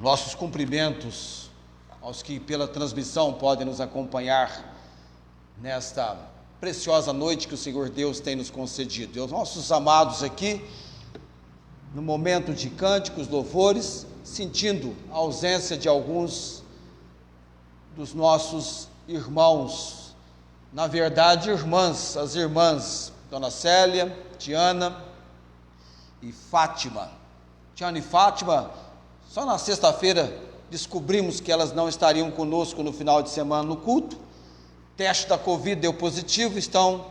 Nossos cumprimentos aos que pela transmissão podem nos acompanhar nesta preciosa noite que o Senhor Deus tem nos concedido. E aos nossos amados aqui, no momento de cânticos, louvores, sentindo a ausência de alguns dos nossos irmãos, na verdade irmãs, as irmãs Dona Célia, Tiana e Fátima. Tiana e Fátima, só na sexta-feira descobrimos que elas não estariam conosco no final de semana no culto. Teste da Covid deu positivo, estão,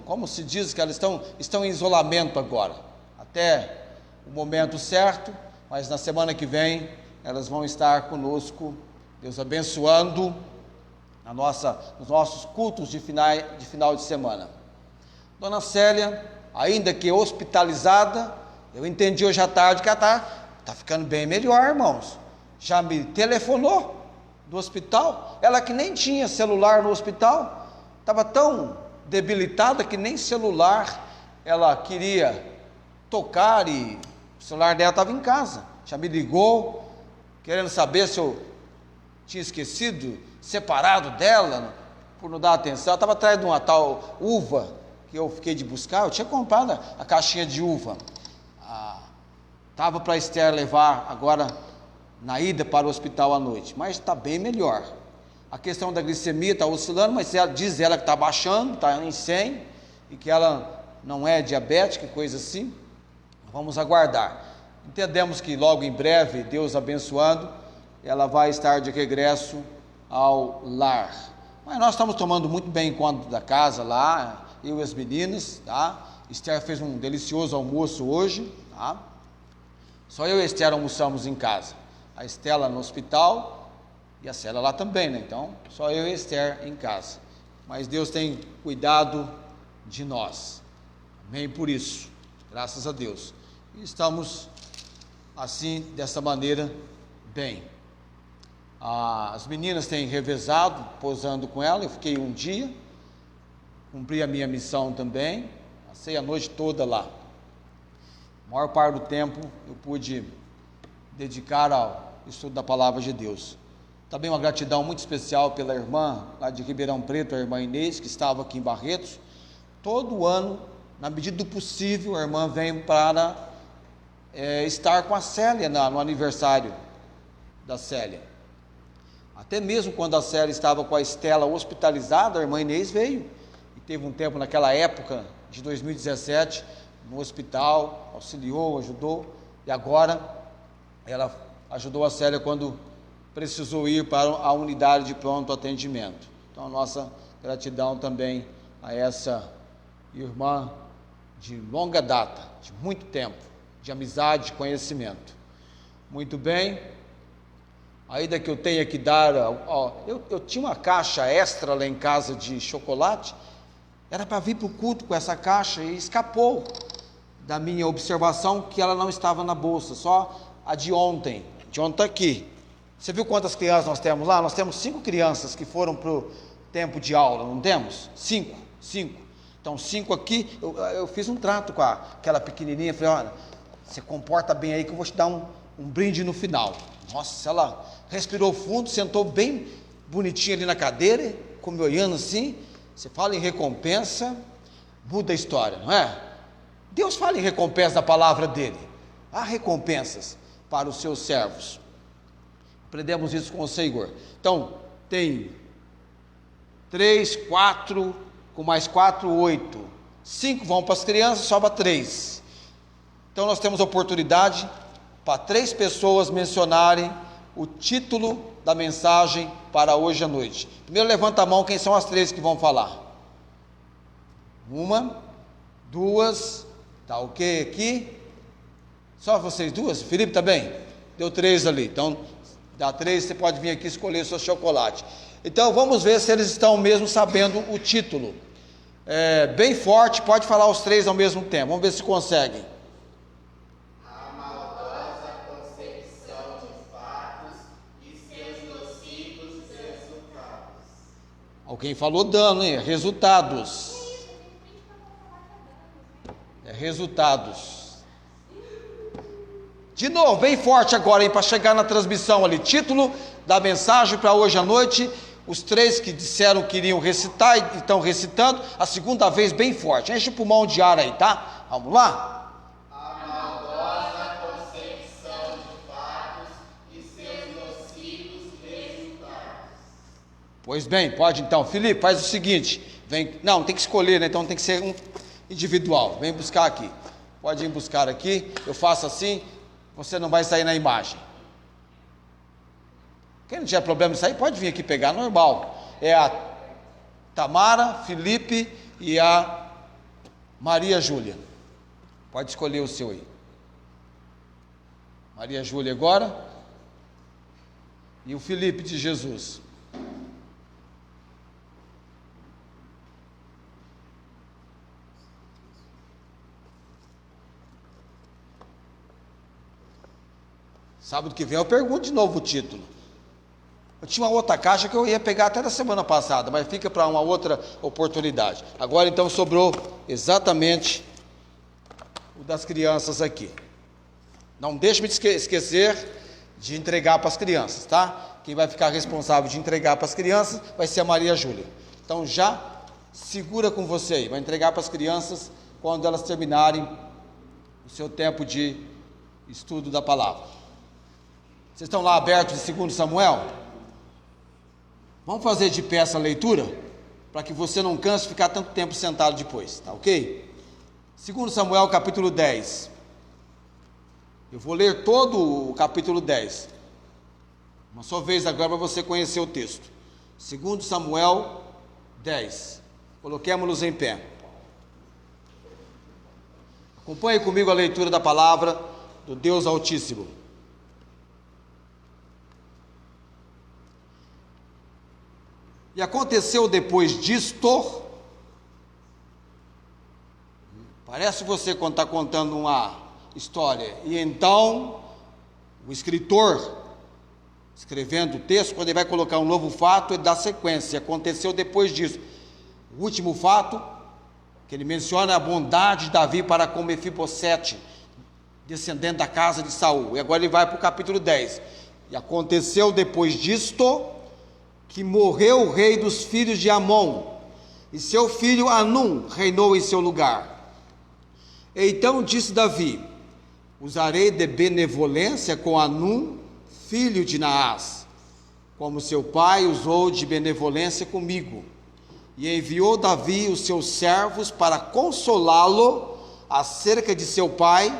como se diz, que elas estão em isolamento agora, até o momento certo, mas na semana que vem elas vão estar conosco, Deus abençoando nos nossos cultos de final de semana. Dona Célia, ainda que hospitalizada, eu entendi hoje à tarde que ela está ficando bem melhor, irmãos. Já me telefonou do hospital, ela que nem tinha celular no hospital, estava tão debilitada que nem celular ela queria tocar, e o celular dela estava em casa. Já me ligou, querendo saber se eu tinha esquecido, separado dela, por não dar atenção. Ela estava atrás de uma tal uva, que eu fiquei de buscar. Eu tinha comprado a caixinha de uva, estava para a Esther levar agora na ida para o hospital à noite, mas está bem melhor. A questão da glicemia está oscilando, mas diz ela que está baixando, está em 100, e que ela não é diabética, coisa assim. Vamos aguardar. Entendemos que logo em breve, Deus abençoando, ela vai estar de regresso ao lar. Mas nós estamos tomando muito bem conta da casa lá, eu e as meninas, tá? Esther fez um delicioso almoço hoje, tá? Só eu e a Esther almoçamos em casa. A Estela no hospital e a Célia lá também, né? Então, só eu e a Esther em casa. Mas Deus tem cuidado de nós. Amém por isso. Graças a Deus. E estamos assim, dessa maneira, bem. As meninas têm revezado, posando com ela. Eu fiquei um dia, cumpri a minha missão também. Passei a noite toda lá. A maior parte do tempo eu pude dedicar ao estudo da palavra de Deus. Também uma gratidão muito especial pela irmã lá de Ribeirão Preto, a irmã Inês, que estava aqui em Barretos. Todo ano, na medida do possível, a irmã vem para estar com a Célia no aniversário da Célia. Até mesmo quando a Célia estava com a Estela hospitalizada, a irmã Inês veio e teve um tempo naquela época de 2017 no hospital, auxiliou, ajudou, e agora ela ajudou a Célia quando precisou ir para a unidade de pronto atendimento. Então a nossa gratidão também a essa irmã de longa data, de muito tempo, de amizade, de conhecimento. Muito bem, ainda que eu tenha que dar, eu tinha uma caixa extra lá em casa de chocolate, era para vir para o culto com essa caixa e escapou da minha observação que ela não estava na bolsa, só a de ontem. De ontem está aqui. Você viu quantas crianças nós temos lá? Nós temos 5 crianças que foram para o tempo de aula, não temos? 5. Então 5 aqui, eu fiz um trato com aquela pequenininha, falei, olha, você comporta bem aí que eu vou te dar um brinde no final. Nossa, ela respirou fundo, sentou bem bonitinha ali na cadeira, como olhando assim. Você fala em recompensa, muda a história, não é? Deus fala em recompensa da palavra dele. Há recompensas para os seus servos. Aprendemos isso com o Senhor. Então, tem 3, 4, com mais 4, 8. 5 vão para as crianças, sobra 3. Então, nós temos oportunidade para 3 pessoas mencionarem o título da mensagem para hoje à noite. Primeiro, levanta a mão, quem são as 3 que vão falar? 1, 2, tá ok aqui? Só vocês 2? Felipe também? Deu 3 ali, então dá 3, você pode vir aqui escolher o seu chocolate. Então vamos ver se eles estão mesmo sabendo o título. Bem forte, pode falar os 3 ao mesmo tempo, vamos ver se conseguem. A maldosa concepção de fatos e seus nocivos resultados. Alguém falou dano, hein? Resultados. Resultados. De novo, bem forte agora, hein, para chegar na transmissão ali. Título da mensagem para hoje à noite. Os 3 que disseram que iriam recitar e estão recitando. A segunda vez bem forte. Enche o pulmão de ar aí, tá? Vamos lá? A maldosa concepção de fatos e seus nocivos resultados. Pois bem, pode então. Felipe, faz o seguinte. Vem, não, tem que escolher, né? Então tem que ser um individual. Vem buscar aqui. Pode ir buscar aqui. Eu faço assim. Você não vai sair na imagem. Quem não tiver problema nisso aí, pode vir aqui pegar, normal. É a Tamara, Felipe e a Maria Júlia. Pode escolher o seu aí. Maria Júlia agora. E o Felipe de Jesus. Sábado que vem eu pergunto de novo o título. Eu tinha uma outra caixa que eu ia pegar até da semana passada, mas fica para uma outra oportunidade. Agora então sobrou exatamente o das crianças aqui. Não deixe me esquecer de entregar para as crianças, tá? Quem vai ficar responsável de entregar para as crianças vai ser a Maria Júlia. Então já segura com você aí, vai entregar para as crianças quando elas terminarem o seu tempo de estudo da palavra. Vocês estão lá abertos em 2 Samuel? Vamos fazer de pé essa leitura, para que você não canse de ficar tanto tempo sentado depois, tá ok? 2 Samuel capítulo 10. Eu vou ler todo o capítulo 10. Uma só vez agora para você conhecer o texto. 2 Samuel 10. Coloquemos-nos em pé. Acompanhe comigo a leitura da palavra do Deus Altíssimo. E aconteceu depois disto, parece você quando está contando uma história, e então o escritor, escrevendo o texto, quando ele vai colocar um novo fato, ele dá sequência. Aconteceu depois disso. O último fato, que ele menciona, é a bondade de Davi para com Mefibosete, descendente da casa de Saul. E agora ele vai para o capítulo 10. E aconteceu depois disto, que morreu o rei dos filhos de Amon, e seu filho Anum reinou em seu lugar. Então disse Davi: usarei de benevolência com Anum, filho de Naás, como seu pai usou de benevolência comigo. E enviou Davi os seus servos para consolá-lo acerca de seu pai,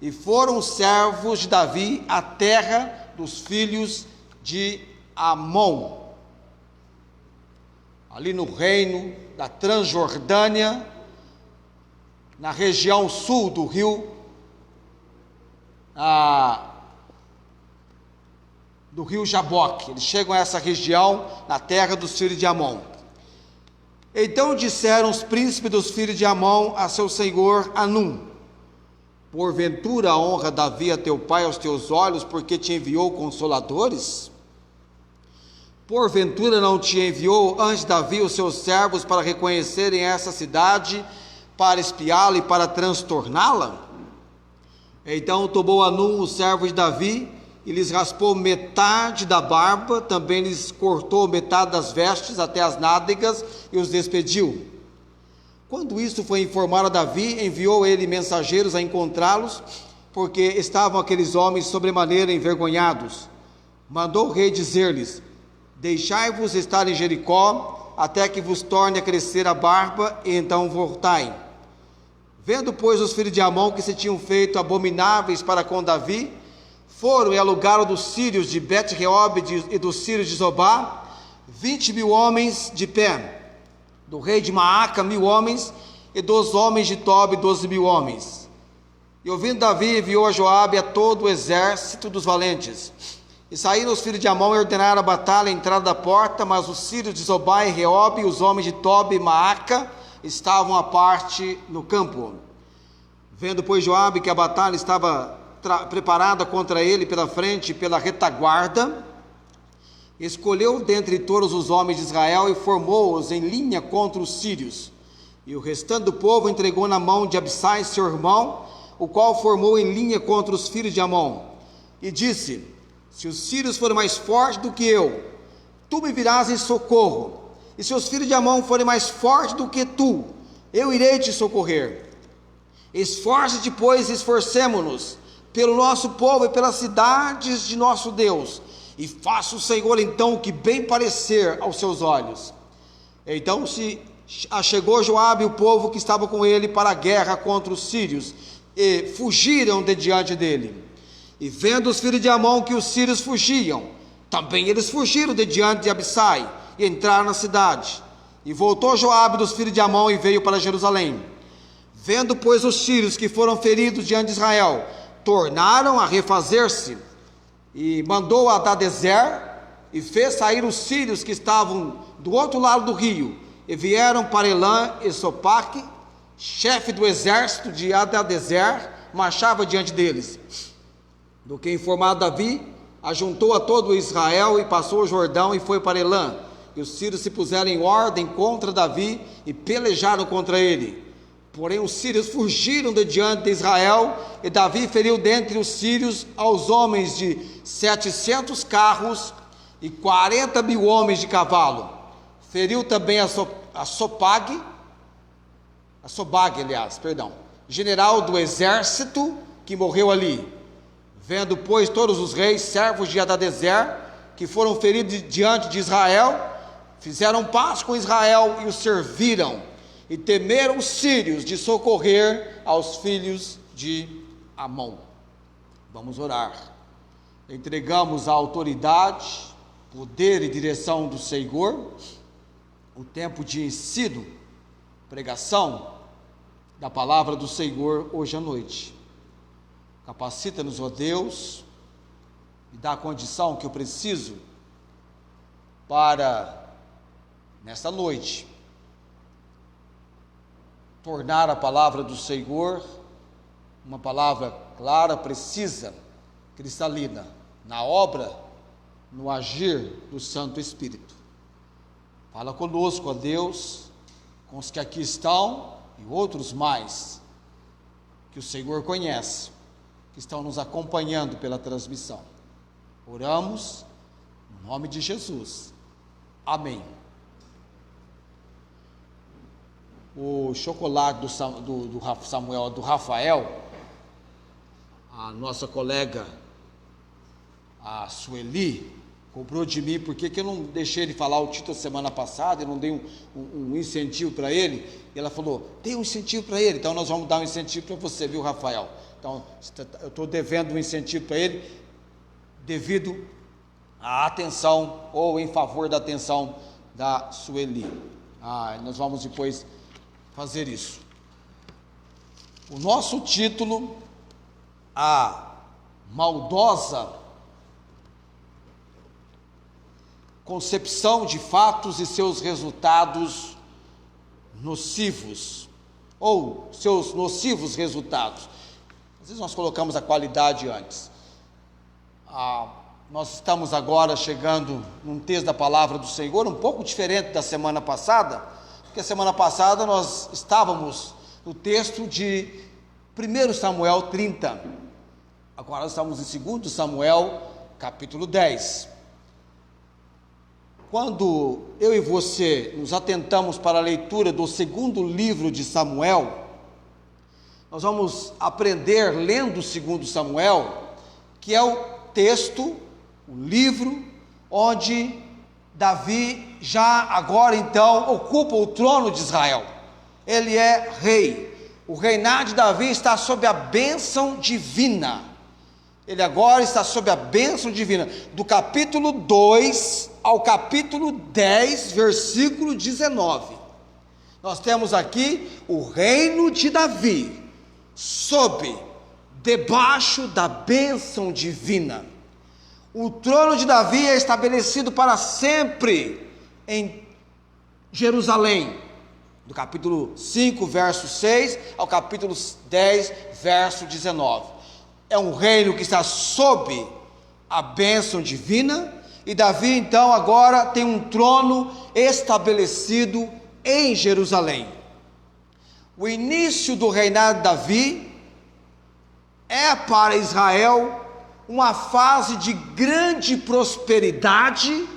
e foram os servos de Davi à terra dos filhos de Amon, ali no reino da Transjordânia, na região sul do rio Jaboque. Eles chegam a essa região, na terra dos filhos de Amon. Então disseram os príncipes dos filhos de Amon a seu senhor Anum: porventura honra Davi a teu pai aos teus olhos, porque te enviou consoladores? Porventura não te enviou antes Davi os seus servos para reconhecerem essa cidade, para espiá-la e para transtorná-la? Então tomou Anum, o servo de Davi, e lhes raspou metade da barba, também lhes cortou metade das vestes até as nádegas e os despediu. Quando isto foi informado a Davi, enviou ele mensageiros a encontrá-los, porque estavam aqueles homens sobremaneira envergonhados. Mandou o rei dizer-lhes: deixai-vos estar em Jericó, até que vos torne a crescer a barba, e então voltai. Vendo, pois, os filhos de Amon que se tinham feito abomináveis para com Davi, foram e alugaram dos sírios de Bet-Reob e dos sírios de Zobá 20.000 homens de pé, do rei de Maaca 1.000 homens, e dos homens de Tob 12.000 homens. E ouvindo Davi, enviou a Joabe a todo o exército dos valentes. E saíram os filhos de Amon e ordenaram a batalha à entrada da porta, mas os sírios de Zobá e Reob, e os homens de Tob e Maaca, estavam à parte no campo. Vendo, pois, Joabe que a batalha estava preparada contra ele pela frente e pela retaguarda, escolheu dentre todos os homens de Israel e formou-os em linha contra os sírios. E o restante do povo entregou na mão de Absai, seu irmão, o qual formou em linha contra os filhos de Amon, e disse: se os sírios forem mais fortes do que eu, tu me virás em socorro, e se os filhos de Amon forem mais fortes do que tu, eu irei te socorrer. Esforça-te, pois, esforcemo-nos pelo nosso povo e pelas cidades de nosso Deus, e faça o Senhor então o que bem parecer aos seus olhos. Então se achegou Joabe e o povo que estava com ele para a guerra contra os sírios, e fugiram de diante dele. E vendo os filhos de Amon que os sírios fugiam, também eles fugiram de diante de Abissai, e entraram na cidade. E voltou Joabe dos filhos de Amon e veio para Jerusalém. Vendo, pois, os sírios que foram feridos diante de Israel, tornaram a refazer-se, e mandou Hadadezer, e fez sair os sírios que estavam do outro lado do rio, e vieram para Elã e Sopaque, chefe do exército de Hadadezer, marchava diante deles. Do que informado Davi, ajuntou a todo Israel, e passou o Jordão, e foi para Elã. E os sírios se puseram em ordem contra Davi, e pelejaram contra ele. Porém os sírios fugiram de diante de Israel, e Davi feriu dentre os sírios aos homens de 700 carros e 40.000 homens de cavalo. Feriu também a Sobag, general do exército, que morreu ali. Vendo, pois, todos os reis, servos de Hadadezer, que foram feridos diante de Israel, fizeram paz com Israel e os serviram. E temeram os sírios de socorrer aos filhos de Amon. Vamos orar. Entregamos a autoridade, poder e direção do Senhor, o tempo de ensino, pregação da palavra do Senhor hoje à noite. Capacita-nos, ó Deus, e dá a condição que eu preciso para, nesta noite, tornar a palavra do Senhor uma palavra clara, precisa, cristalina, na obra, no agir do Santo Espírito. Fala conosco, ó Deus, com os que aqui estão e outros mais, que o Senhor conhece, que estão nos acompanhando pela transmissão. Oramos em nome de Jesus. Amém. O chocolate do Rafael, a nossa colega, a Sueli, cobrou de mim porque eu não deixei ele falar o título semana passada, eu não dei um incentivo para ele, e ela falou, dê um incentivo para ele, então nós vamos dar um incentivo para você, viu, Rafael? Então, eu estou devendo um incentivo para ele, devido à atenção, ou em favor da atenção da Sueli. Nós vamos depois fazer isso. O nosso título, a maldosa concepção de fatos e seus resultados nocivos, ou seus nocivos resultados. Às vezes nós colocamos a qualidade antes. Nós estamos agora chegando num texto da palavra do Senhor, um pouco diferente da semana passada, porque a semana passada nós estávamos no texto de 1 Samuel 30, agora nós estamos em 2 Samuel capítulo 10. Quando eu e você nos atentamos para a leitura do segundo livro de Samuel, nós vamos aprender, lendo 2 Samuel, que é o texto, o livro, onde Davi já agora então ocupa o trono de Israel. Ele é rei. O reinado de Davi está sob a bênção divina. Ele agora está sob a bênção divina. Do capítulo 2 ao capítulo 10, versículo 19. Nós temos aqui o reino de Davi, debaixo da bênção divina. O trono de Davi é estabelecido para sempre em Jerusalém, do capítulo 5, verso 6, ao capítulo 10, verso 19. É um reino que está sob a bênção divina, e Davi então agora tem um trono estabelecido em Jerusalém. O início do reinado de Davi é para Israel uma fase de grande prosperidade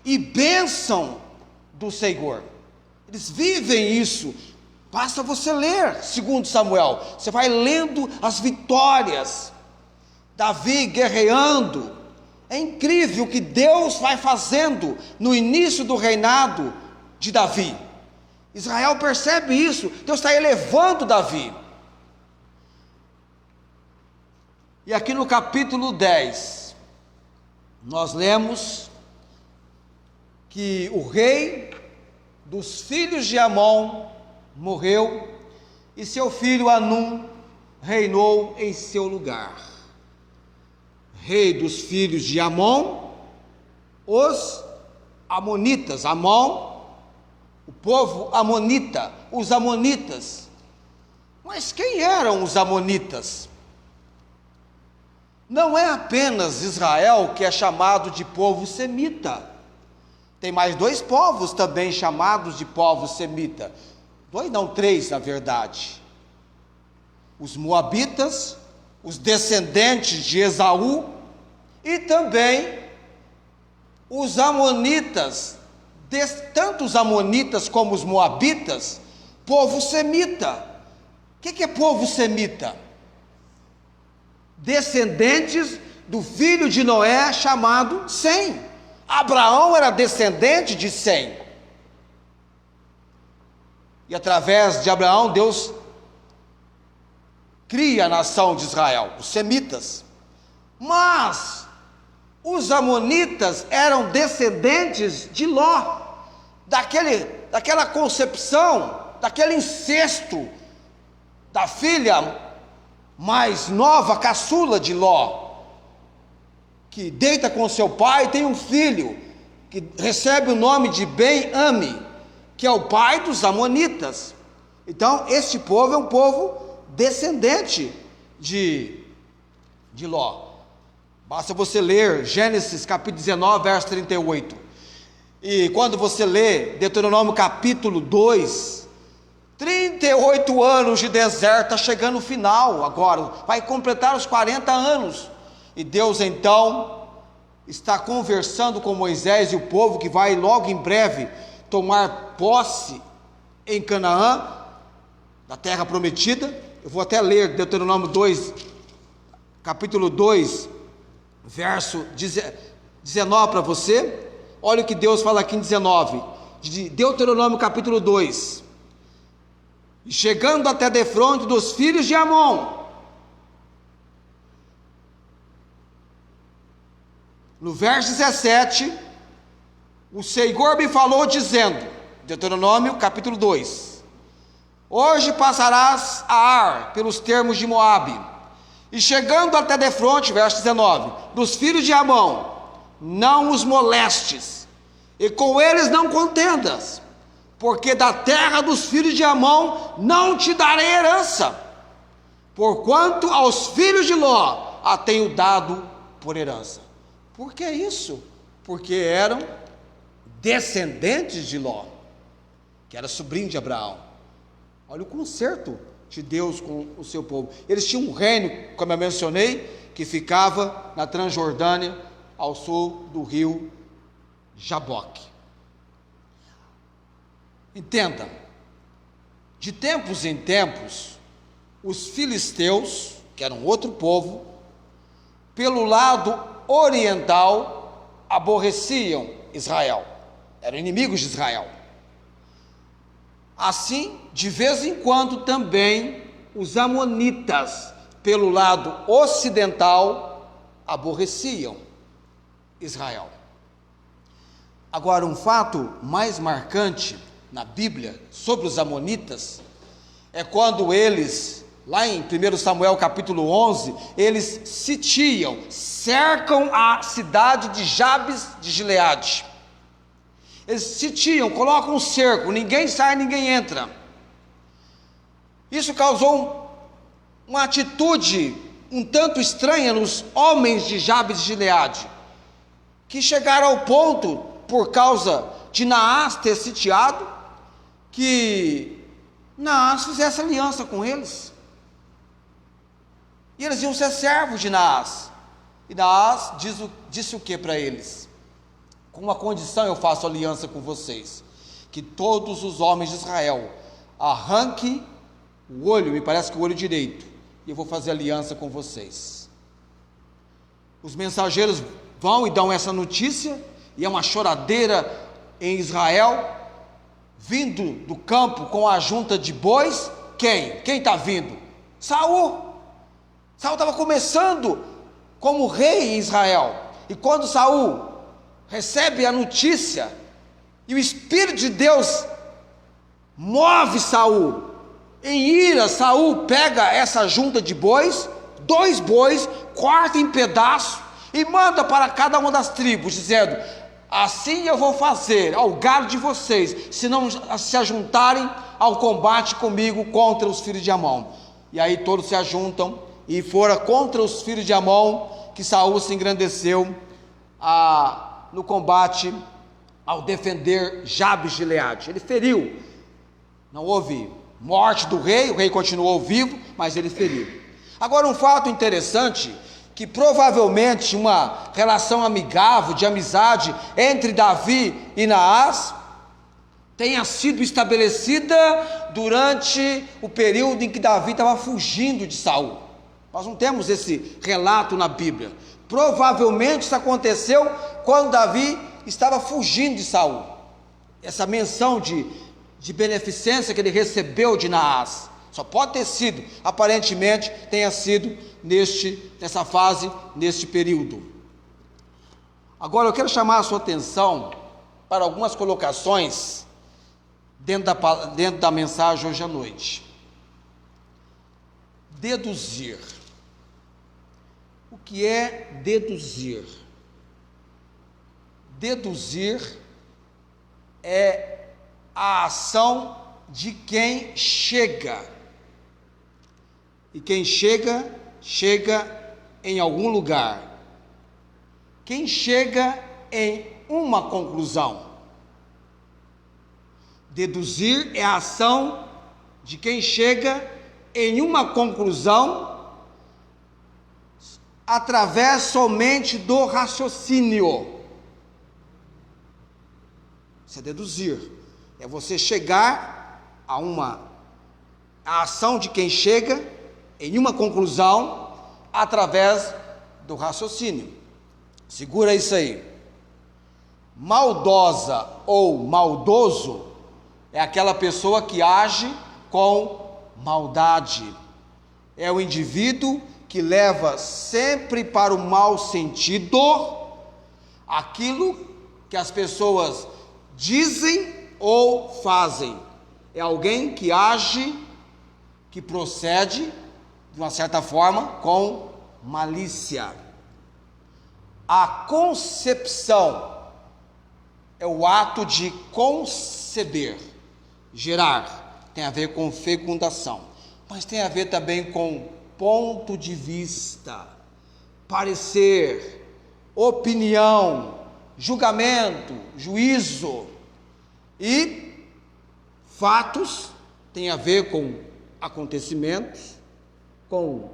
e bênção do Senhor. Eles vivem isso. Basta você ler 2 Samuel, você vai lendo as vitórias, Davi guerreando. É incrível o que Deus vai fazendo no início do reinado de Davi. Israel percebe isso, Deus está elevando Davi. E aqui no capítulo 10, nós lemos que o rei dos filhos de Amon morreu e seu filho Anum reinou em seu lugar. Rei dos filhos de Amon, os amonitas. Amon, o povo amonita, os amonitas. Mas quem eram os amonitas? Não é apenas Israel que é chamado de povo semita. Tem mais 2 povos também chamados de povo semita. 2 não, 3 na verdade. Os moabitas, os descendentes de Esaú e também os amonitas, tanto os amonitas como os moabitas, povo semita. O que é povo semita? Descendentes do filho de Noé chamado Sem. Abraão era descendente de Sem. E através de Abraão, Deus cria a nação de Israel, os semitas. Mas os amonitas eram descendentes de Ló, daquela concepção, daquele incesto da filha mais nova, caçula de Ló, que deita com seu pai e tem um filho, que recebe o nome de Ben-Ami, que é o pai dos amonitas. Então, este povo é um povo descendente de Ló. Basta você ler Gênesis capítulo 19, verso 38. E quando você lê Deuteronômio capítulo 2, 38 anos de deserto, está chegando o final agora, vai completar os 40 anos. E Deus então está conversando com Moisés e o povo que vai logo em breve tomar posse em Canaã, da terra prometida. Eu vou até ler Deuteronômio 2, capítulo 2, verso 19 para você. Olha o que Deus fala aqui em 19, de Deuteronômio capítulo 2. Chegando até defronte dos filhos de Amon, no verso 17, o Senhor me falou dizendo, Deuteronômio capítulo 2: hoje passarás a Ar pelos termos de Moabe, e chegando até defronte, verso 19, dos filhos de Amon, não os molestes, e com eles não contendas, porque da terra dos filhos de Amon não te darei herança, porquanto aos filhos de Ló a tenho dado por herança. Por que isso? Porque eram descendentes de Ló, que era sobrinho de Abraão. Olha o conserto de Deus com o seu povo. Eles tinham um reino, como eu mencionei, que ficava na Transjordânia, ao sul do rio Jaboque. Entenda, de tempos em tempos, os filisteus, que eram outro povo, pelo lado oriental, aborreciam Israel, eram inimigos de Israel. Assim, de vez em quando também, os amonitas, pelo lado ocidental, aborreciam Israel. Agora, um fato mais marcante na Bíblia sobre os amonitas é quando eles, lá em 1 Samuel capítulo 11, eles sitiam, cercam a cidade de Jabes de Gileade. Eles sitiam, colocam um cerco, ninguém sai, ninguém entra. Isso causou uma atitude um tanto estranha nos homens de Jabes de Gileade, que chegaram ao ponto, por causa de Naás ter sitiado, que Naás fizesse aliança com eles. E eles iam ser servos de Naás. E Naás disse o que para eles? Com uma condição eu faço aliança com vocês, que todos os homens de Israel arranquem o olho, me parece que o olho direito, e eu vou fazer aliança com vocês. Os mensageiros vão e dão essa notícia, e é uma choradeira em Israel, vindo do campo com a junta de bois. Quem está vindo? Saul. Saul estava começando como rei em Israel, e quando Saul recebe a notícia, e o Espírito de Deus move Saul, em ira, Saul pega essa junta de bois, 2 bois, corta em pedaço, e manda para cada uma das tribos, dizendo: assim eu vou fazer ao gado de vocês, se não se ajuntarem ao combate comigo contra os filhos de Amon. E aí todos se ajuntam, e fora contra os filhos de Amon que Saul se engrandeceu no combate ao defender Jabes de Gileade. Ele feriu, não houve morte do rei, o rei continuou vivo, mas ele feriu. Agora, um fato interessante, que provavelmente uma relação amigável, de amizade entre Davi e Naás tenha sido estabelecida durante o período em que Davi estava fugindo de Saul. Nós não temos esse relato na Bíblia. Provavelmente isso aconteceu quando Davi estava fugindo de Saul. Essa menção de beneficência que ele recebeu de Naás só pode ter sido, aparentemente, tenha sido nessa fase, neste período. Agora eu quero chamar a sua atenção para algumas colocações dentro da mensagem hoje à noite. Deduzir. O que é deduzir? Deduzir é a ação de quem chega. E quem chega em algum lugar. Quem chega em uma conclusão. Deduzir é a ação de quem chega em uma conclusão através somente do raciocínio. Isso é deduzir. É você chegar a ação de quem chega em uma conclusão através do raciocínio. Segura isso aí. Maldosa ou maldoso é aquela pessoa que age com maldade. É o indivíduo que leva sempre para o mau sentido aquilo que as pessoas dizem ou fazem. É alguém que age, que procede, de uma certa forma, com malícia. A concepção é o ato de conceber, gerar, tem a ver com fecundação, mas tem a ver também com ponto de vista, parecer, opinião, julgamento, juízo. E fatos tem a ver com acontecimentos, com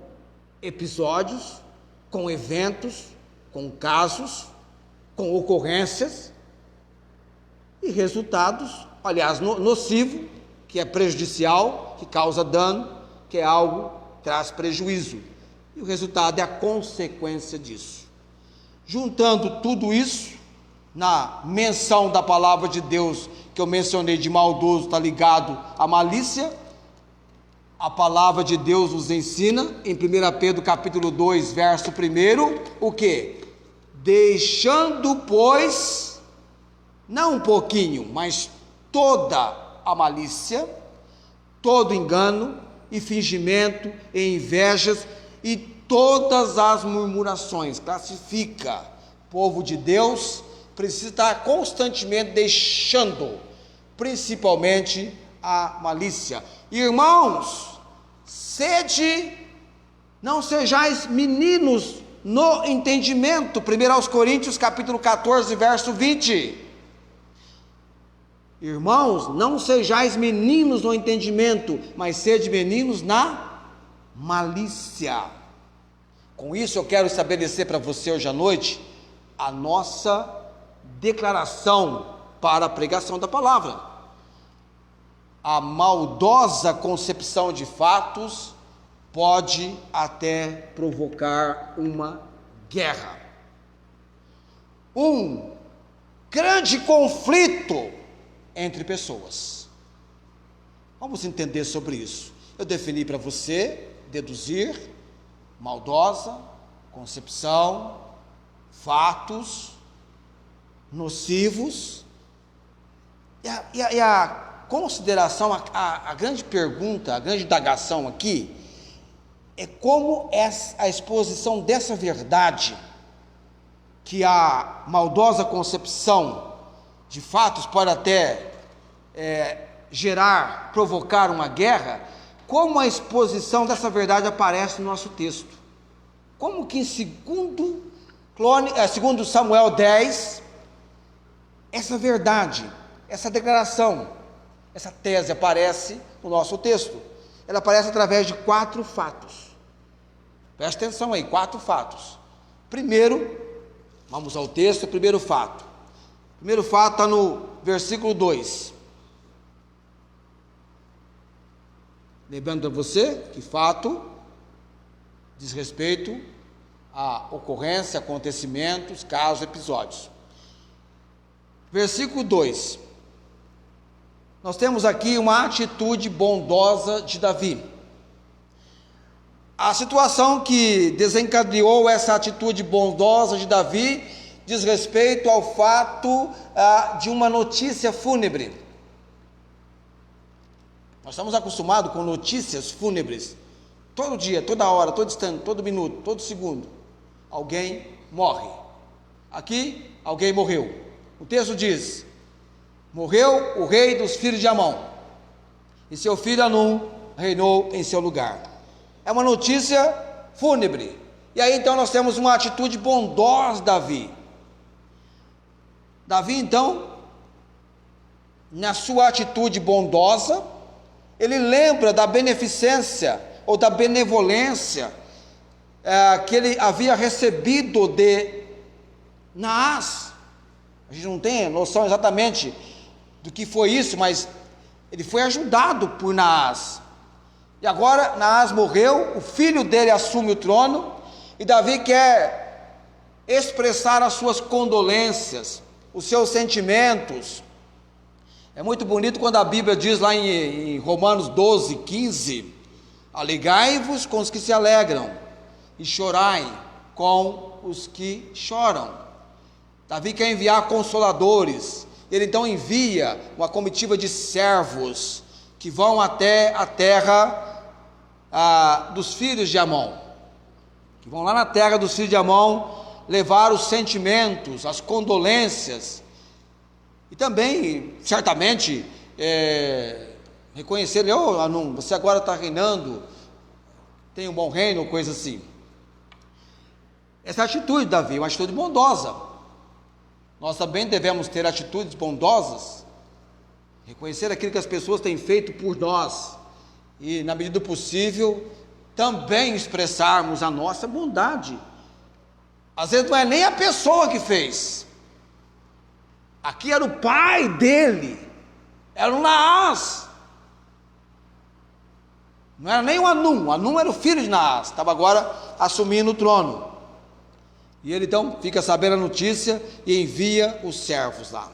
episódios, com eventos, com casos, com ocorrências e resultados, aliás, nocivo, que é prejudicial, que causa dano, que é algo que traz prejuízo. E o resultado é a consequência disso. Juntando tudo isso, na menção da palavra de Deus que eu mencionei de maldoso, está ligado à malícia. A palavra de Deus nos ensina, em 1 Pedro capítulo 2, verso 1, o que? Deixando, pois, não um pouquinho, mas toda a malícia, todo engano e fingimento e invejas e todas as murmurações. Classifica. O povo de Deus precisa estar constantemente deixando, principalmente a malícia. Irmãos, não sejais meninos no entendimento. 1 Coríntios capítulo 14, verso 20. Irmãos, não sejais meninos no entendimento, mas sede meninos na malícia. Com isso eu quero estabelecer para você hoje à noite a nossa declaração para a pregação da palavra. A maldosa concepção de fatos pode até provocar uma guerra, um grande conflito entre pessoas. Vamos entender sobre isso. Eu defini para você, deduzir, maldosa, concepção, fatos nocivos. E a consideração, a grande pergunta, a grande indagação aqui, é como é a exposição dessa verdade, que a maldosa concepção de fatos pode até provocar uma guerra, como a exposição dessa verdade aparece no nosso texto. Como que em segundo Samuel 10, essa verdade, essa declaração, essa tese aparece no nosso texto. Ela aparece através de 4 fatos. Presta atenção aí, 4 fatos. Primeiro, vamos ao texto, o primeiro fato. O primeiro fato está no versículo 2. Lembrando a você que fato diz respeito a ocorrência, acontecimentos, casos, episódios. Versículo 2. Nós temos aqui uma atitude bondosa de Davi. A situação que desencadeou essa atitude bondosa de Davi diz respeito ao fato de uma notícia fúnebre. Nós estamos acostumados com notícias fúnebres. Todo dia, toda hora, todo instante, todo minuto, todo segundo, alguém morre. Aqui, alguém morreu. O texto diz: morreu o rei dos filhos de Amon, e seu filho Anum reinou em seu lugar. É uma notícia fúnebre. E aí então nós temos uma atitude bondosa de Davi. Davi então, na sua atitude bondosa, ele lembra da beneficência ou da benevolência que ele havia recebido de Naás. A gente não tem noção exatamente do que foi isso, mas ele foi ajudado por Naás. E agora Naás morreu, o filho dele assume o trono, e Davi quer expressar as suas condolências, os seus sentimentos. É muito bonito quando a Bíblia diz lá em Romanos 12, 15: alegrai-vos com os que se alegram, e chorai com os que choram. Davi quer enviar consoladores. Ele então envia uma comitiva de servos que vão até a terra dos filhos de Amon, que vão lá na terra dos filhos de Amon levar os sentimentos, as condolências, e também, certamente, reconhecer: Anum, você agora está reinando, tem um bom reino, coisa assim. Essa atitude de Davi, uma atitude bondosa. Nós também devemos ter atitudes bondosas, reconhecer aquilo que as pessoas têm feito por nós, e na medida do possível, também expressarmos a nossa bondade. Às vezes não é nem a pessoa que fez. Aqui era o pai dele, era o Naás. Não era nem o Anum era o filho de Naás, estava agora assumindo o trono. E ele então fica sabendo a notícia e envia os servos lá.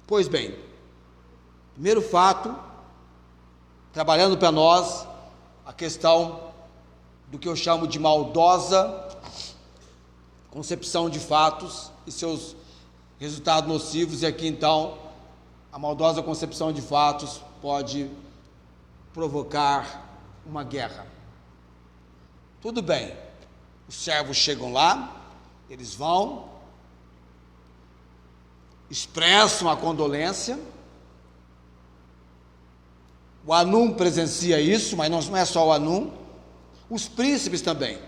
Pois bem, primeiro fato, trabalhando para nós a questão do que eu chamo de maldosa concepção de fatos e seus resultados nocivos. E aqui então, a maldosa concepção de fatos pode provocar uma guerra. Tudo bem, os servos chegam lá, eles vão, expressam a condolência. O Anum presencia isso, mas não é só o Anum, os príncipes também.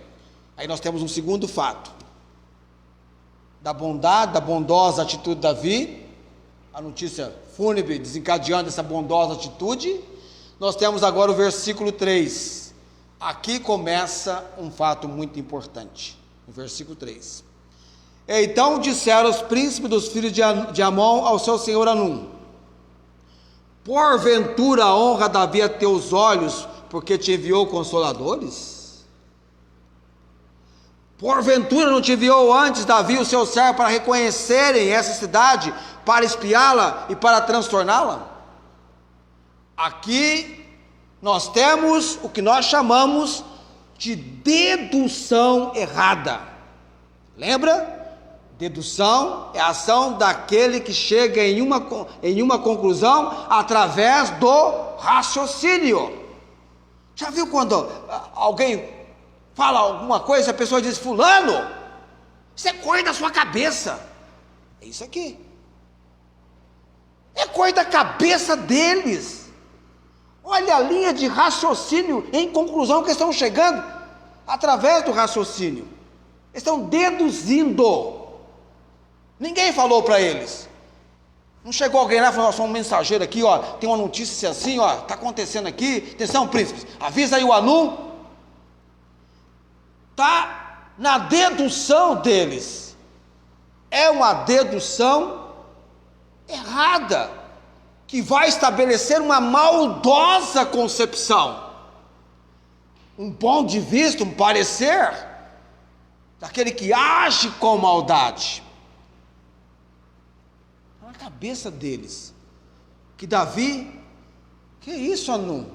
Aí nós temos um segundo fato, da bondade, da bondosa atitude de Davi, a notícia fúnebre desencadeando essa bondosa atitude. Nós temos agora o versículo 3, Aqui começa um fato muito importante, no versículo 3. Então disseram os príncipes dos filhos de Amon ao seu senhor Hanum: porventura honra Davi a teus olhos, porque te enviou consoladores? Porventura não te enviou antes Davi o seu servo para reconhecerem essa cidade, para espiá-la e para transtorná-la? Aqui nós temos o que nós chamamos de dedução errada. Lembra? Dedução é a ação daquele que chega em uma conclusão através do raciocínio. Já viu quando alguém fala alguma coisa, a pessoa diz: fulano, isso é coisa da sua cabeça. É isso aqui. É coisa da cabeça deles. Olha a linha de raciocínio em conclusão que estão chegando através do raciocínio. Estão deduzindo. Ninguém falou para eles. Não chegou alguém lá e falou: sou um mensageiro aqui, ó, tem uma notícia assim, ó, está acontecendo aqui. Atenção, príncipes, avisa aí o Hanum. Está na dedução deles. É uma dedução errada, que vai estabelecer uma maldosa concepção, um ponto de vista, um parecer, daquele que age com maldade. Na cabeça deles, que Davi, que isso, Hanum?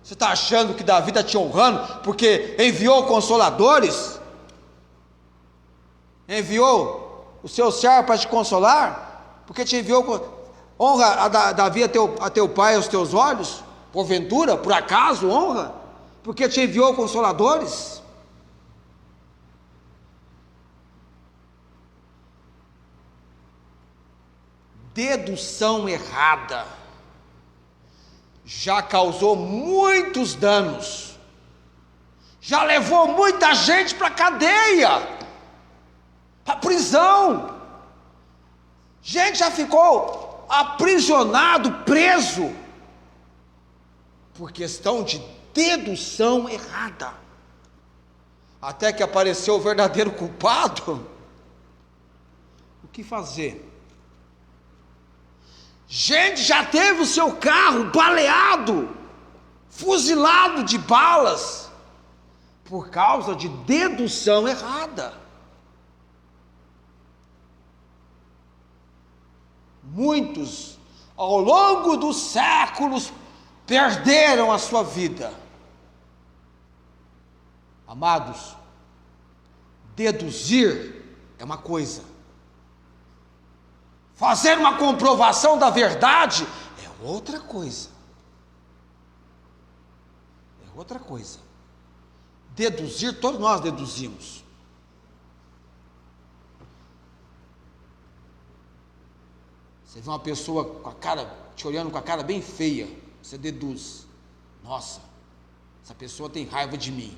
Você está achando que Davi está te honrando porque enviou consoladores? Enviou o seu servo para te consolar? Porque te enviou. Honra a Davi a teu pai aos teus olhos? Porventura, por acaso honra? Porque te enviou consoladores? Dedução errada já causou muitos danos, já levou muita gente para a cadeia, para a prisão. Gente já ficou aprisionado, preso, por questão de dedução errada, até que apareceu o verdadeiro culpado. O que fazer? Gente já teve o seu carro baleado, fuzilado de balas, por causa de dedução errada. Muitos, ao longo dos séculos, perderam a sua vida. Amados, deduzir é uma coisa, fazer uma comprovação da verdade é outra coisa. É outra coisa. Deduzir, todos nós deduzimos. Você vê uma pessoa com a cara, te olhando com a cara bem feia, você deduz: nossa, essa pessoa tem raiva de mim.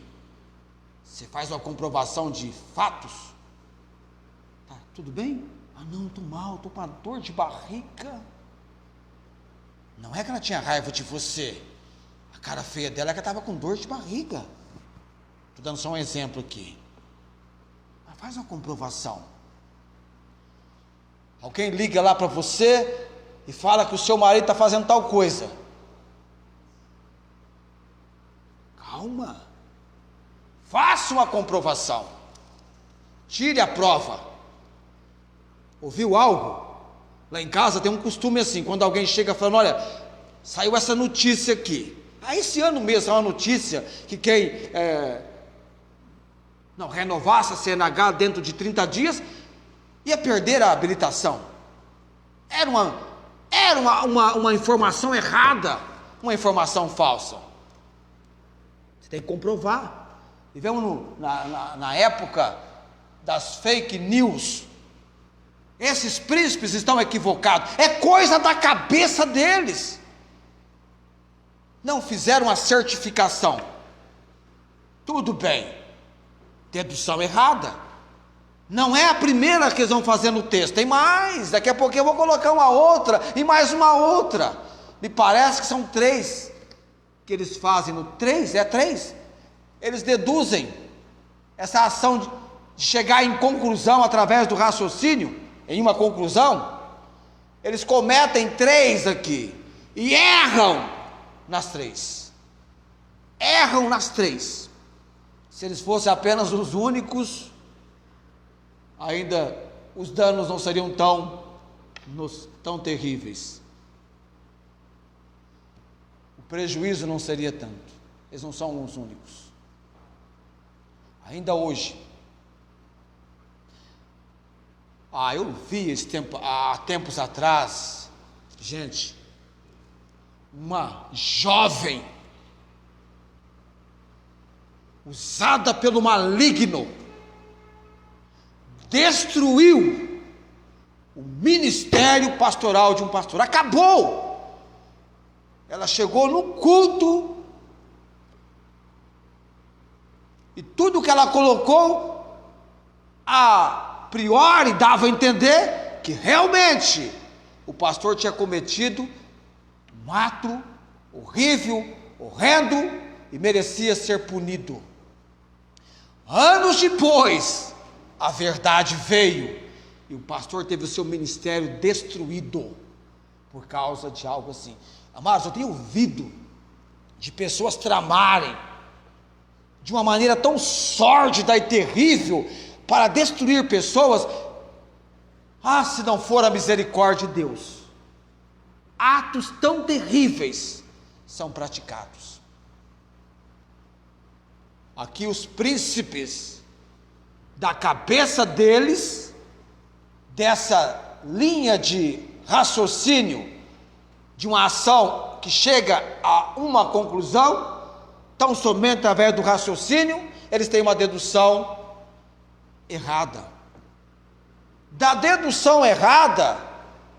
Você faz uma comprovação de fatos. Tá, tudo bem? Ah não, estou mal, estou com uma dor de barriga. Não é que ela tinha raiva de você, a cara feia dela é que ela estava com dor de barriga. Estou dando só um exemplo aqui. Mas faz uma comprovação. Alguém liga lá para você e fala que o seu marido está fazendo tal coisa. Calma. Faça uma comprovação. Tire a prova. Ouviu algo? Lá em casa tem um costume assim, quando alguém chega falando: olha, saiu essa notícia aqui. Esse ano mesmo é uma notícia que quem não renovasse a CNH dentro de 30 dias... ia perder a habilitação. Era uma informação errada, uma informação falsa. Você tem que comprovar. Vivemos na época das fake news. Esses príncipes estão equivocados. É coisa da cabeça deles. Não fizeram a certificação. Tudo bem. Dedução errada. Não é a primeira que eles vão fazer no texto, tem mais, daqui a pouquinho eu vou colocar uma outra, e mais uma outra, me parece que são 3, que eles fazem no 3, é 3, eles deduzem essa ação de chegar em conclusão através do raciocínio, em uma conclusão, eles cometem 3 aqui, e erram nas 3. Erram nas 3. Se eles fossem apenas os únicos, ainda os danos não seriam tão terríveis. O prejuízo não seria tanto. Eles não são os únicos. Ainda hoje, eu vi há tempos atrás, gente, uma jovem usada pelo maligno destruiu o ministério pastoral de um pastor. Acabou. Ela chegou no culto e tudo que ela colocou a priori dava a entender que realmente o pastor tinha cometido um ato horrível, horrendo e merecia ser punido. Anos depois, a verdade veio e o pastor teve o seu ministério destruído por causa de algo assim. Amados, eu tenho ouvido de pessoas tramarem de uma maneira tão sórdida e terrível para destruir pessoas. Se não for a misericórdia de Deus, atos tão terríveis são praticados. Aqui os príncipes, da cabeça deles, dessa linha de raciocínio, de uma ação que chega a uma conclusão, tão somente através do raciocínio, eles têm uma dedução errada. Da dedução errada,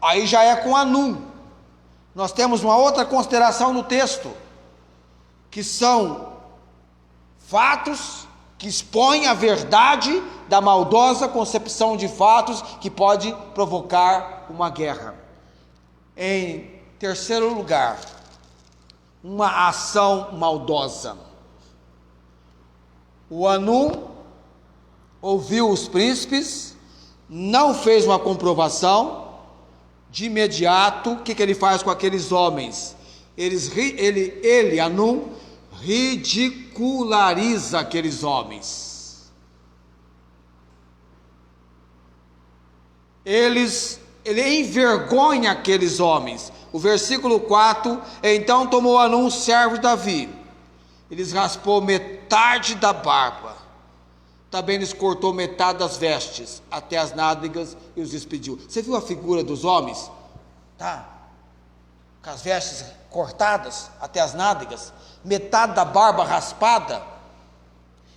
aí já é com Anum. Nós temos uma outra consideração no texto, que são fatos que expõem a verdade da maldosa concepção de fatos que pode provocar uma guerra. Em terceiro lugar, uma ação maldosa. O Anum ouviu os príncipes, não fez uma comprovação, de imediato, o que ele faz com aqueles homens? Ele, Anum, ridiculariza aqueles homens. Ele envergonha aqueles homens. O versículo 4: então tomou Anum, o servo de Davi, eles raspou metade da barba, também lhes cortou metade das vestes, até as nádegas, e os despediu. Você viu a figura dos homens? Com as vestes cortadas até as nádegas, metade da barba raspada,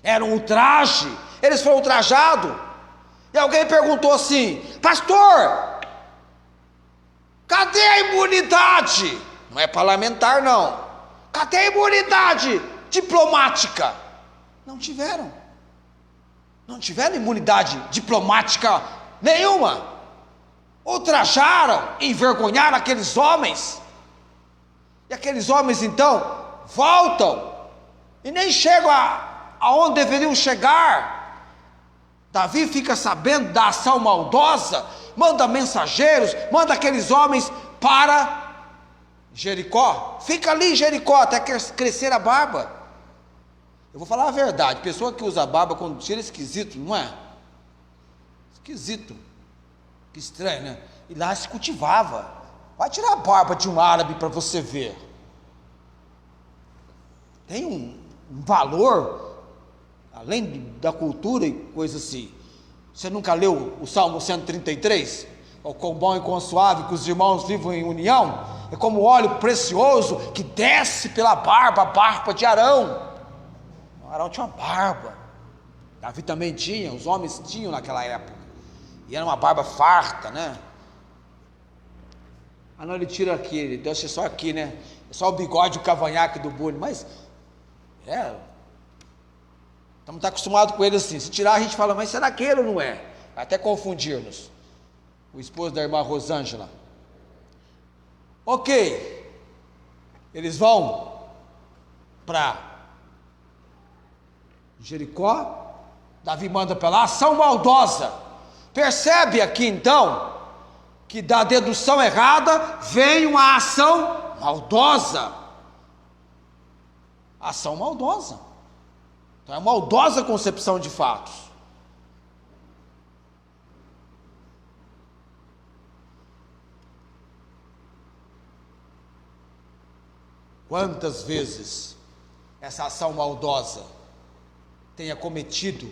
era um ultraje, eles foram ultrajados. E alguém perguntou assim: pastor, cadê a imunidade? Não é parlamentar não. Cadê a imunidade diplomática? Não tiveram imunidade diplomática nenhuma. Ultrajaram, envergonharam aqueles homens. E aqueles homens então voltam e nem chegam aonde deveriam chegar. Davi fica sabendo da ação maldosa, manda mensageiros, manda aqueles homens para Jericó. Fica ali em Jericó até crescer a barba. Eu vou falar a verdade, pessoa que usa barba quando tira é esquisito, não é? Esquisito. Que estranho, né? E lá se cultivava. Vai tirar a barba de um árabe para você ver. Tem um valor, além da cultura e coisa assim. Você nunca leu o Salmo 133? O quão bom e quão suave que os irmãos vivam em união. É como óleo precioso que desce pela barba, a barba de Arão. Arão tinha uma barba. Davi também tinha, os homens tinham naquela época. E era uma barba farta, né? Não, ele tira aqui, ele deixa só aqui, né? É só o bigode e o cavanhaque do bullying. Mas, estamos acostumados com ele assim. Se tirar, a gente fala, mas será que ele ou não é? Vai até confundir-nos. O esposo da irmã Rosângela. Ok. Eles vão para Jericó, Davi manda para lá, ação maldosa. Percebe aqui então, que da dedução errada, vem uma ação maldosa. Ação maldosa. Então é uma maldosa concepção de fatos. Quantas vezes essa ação maldosa tem acometido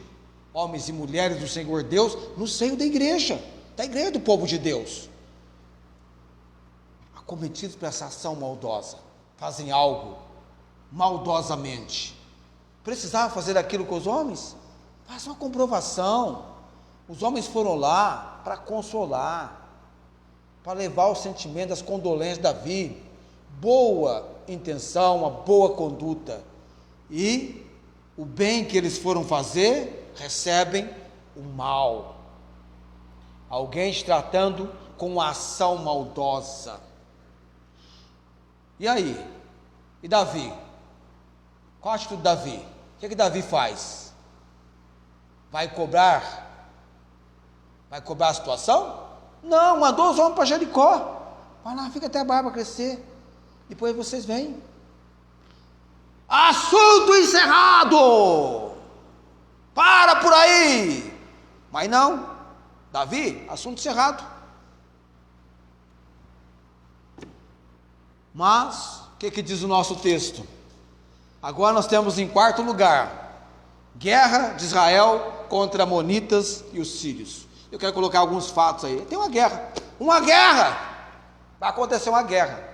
homens e mulheres do Senhor Deus no seio da igreja do povo de Deus, acometidos por essa ação maldosa, fazem algo maldosamente. Precisava fazer aquilo com os homens? Faça uma comprovação. Os homens foram lá para consolar, para levar o sentimento das condolências de Davi, boa intenção, uma boa conduta, e o bem que eles foram fazer, recebem o mal. Alguém tratando com uma ação maldosa. E aí? E Davi? Qual a atitude de Davi? O que Davi faz? Vai cobrar a situação? Não, mandou os homens para Jericó. Vai lá, fica até a barba crescer. Depois vocês vêm. Assunto encerrado. Para por aí. Mas não, Davi, assunto encerrado. Mas, o que diz o nosso texto? Agora nós temos em quarto lugar, guerra de Israel contra Amonitas e os sírios. Eu quero colocar alguns fatos aí. Tem uma guerra, vai acontecer uma guerra.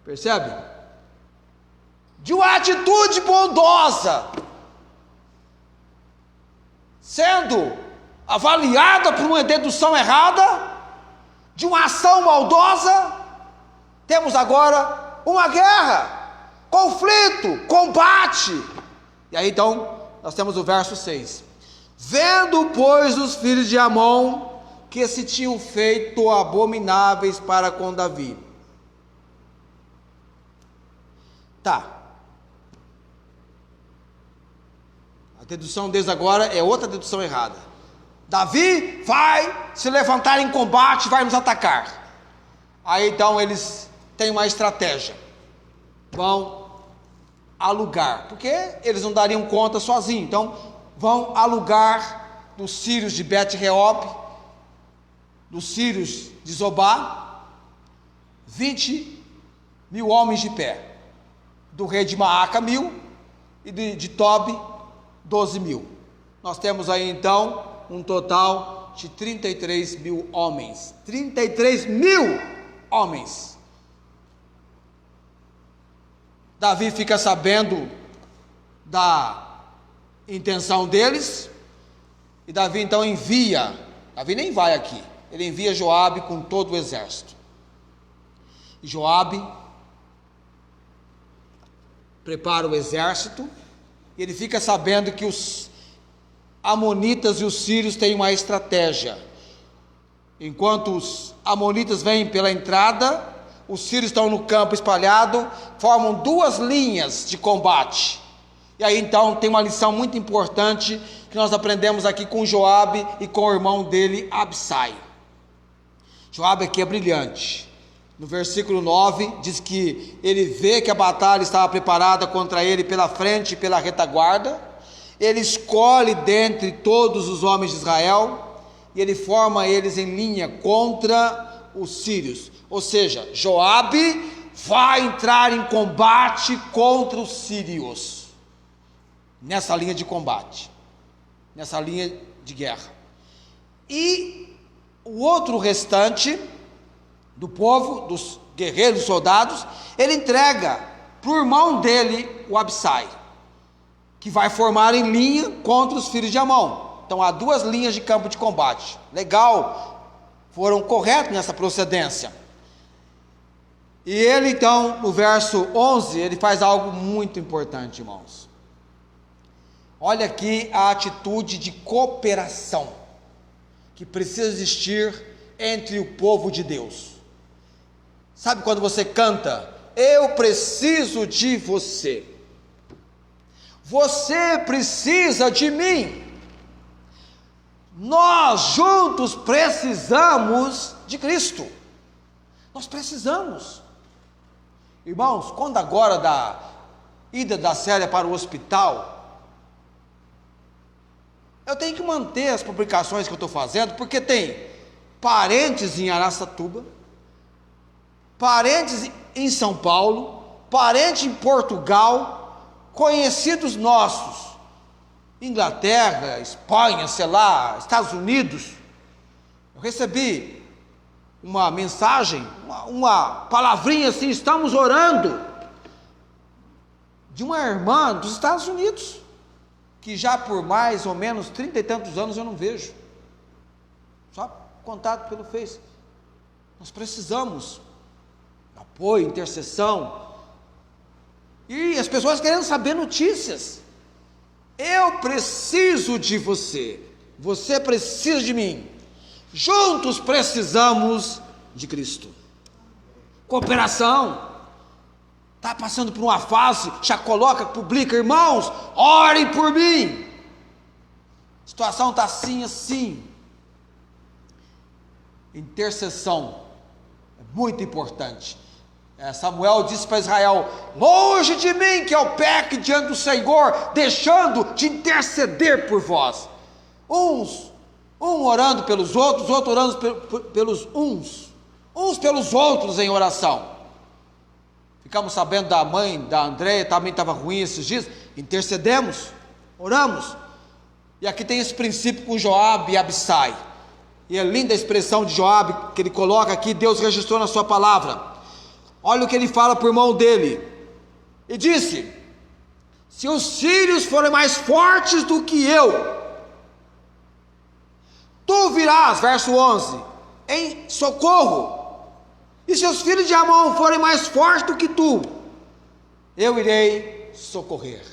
Percebe? De uma atitude bondosa, sendo avaliada por uma dedução errada, de uma ação maldosa, temos agora uma guerra, conflito, combate. E aí então, nós temos o verso 6. Vendo, pois, os filhos de Amon, que se tinham feito abomináveis para com Davi. Tá. A dedução deles agora é outra dedução errada. Davi vai se levantar em combate, vai nos atacar. Aí então eles têm uma estratégia. Vão alugar, porque eles não dariam conta sozinhos. Então vão alugar dos sírios de Bet-Reob, dos sírios de Zobá, 20.000 homens de pé. Do rei de Maaca 1.000 e de Tobi 12.000. Nós temos aí então um total de 33.000 homens. 33.000 homens. Davi fica sabendo da intenção deles, e Davi então envia, Davi nem vai aqui, ele envia Joabe com todo o exército. E Joabe prepara o exército, e ele fica sabendo que os amonitas e os sírios têm uma estratégia. Enquanto os amonitas vêm pela entrada, os sírios estão no campo espalhado, formam duas linhas de combate. E aí então tem uma lição muito importante que nós aprendemos aqui com Joabe e com o irmão dele, Absai. Joabe aqui é brilhante. No versículo 9, diz que ele vê que a batalha estava preparada contra ele pela frente e pela retaguarda. Ele escolhe dentre todos os homens de Israel, e ele forma eles em linha contra os sírios. Ou seja, Joabe vai entrar em combate contra os sírios, nessa linha de combate, nessa linha de guerra. E o outro restante do povo, dos guerreiros, soldados, ele entrega para o irmão dele, o Absai, que vai formar em linha contra os filhos de Amon. Então há duas linhas de campo de combate. Legal, foram corretos nessa procedência. E ele então, no verso 11, ele faz algo muito importante, irmãos. Olha aqui a atitude de cooperação que precisa existir entre o povo de Deus. Sabe quando você canta, eu preciso de você? Você precisa de mim. Nós juntos precisamos de Cristo. Nós precisamos. Irmãos, quando agora da ida da Célia para o hospital, eu tenho que manter as publicações que eu estou fazendo, porque tem parentes em Araçatuba, parentes em São Paulo, parente em Portugal, conhecidos nossos, Inglaterra, Espanha, sei lá, Estados Unidos. Eu recebi uma mensagem, uma palavrinha assim: estamos orando, de uma irmã dos Estados Unidos, que já por mais ou menos 30 e tantos anos eu não vejo, só contato pelo Face. Nós precisamos de apoio, intercessão, e as pessoas querendo saber notícias. Eu preciso de você, você precisa de mim, juntos precisamos de Cristo. Cooperação. Está passando por uma fase, já coloca, publica: irmãos, orem por mim. A situação está assim, assim. Intercessão é muito importante. Samuel disse para Israel: longe de mim que eu peque diante do Senhor, deixando de interceder por vós. Um orando pelos outros, outro orando pelos uns pelos outros em oração. Ficamos sabendo da mãe da Andréia, também estava ruim esses dias. Intercedemos, oramos. E aqui tem esse princípio com Joabe e Abissai. E é linda a expressão de Joabe que ele coloca aqui, Deus registrou na sua palavra. Olha o que ele fala por mão dele. E disse: se os sírios forem mais fortes do que eu, tu virás, verso 11, em socorro. E se os filhos de Amon forem mais fortes do que tu, eu irei socorrer.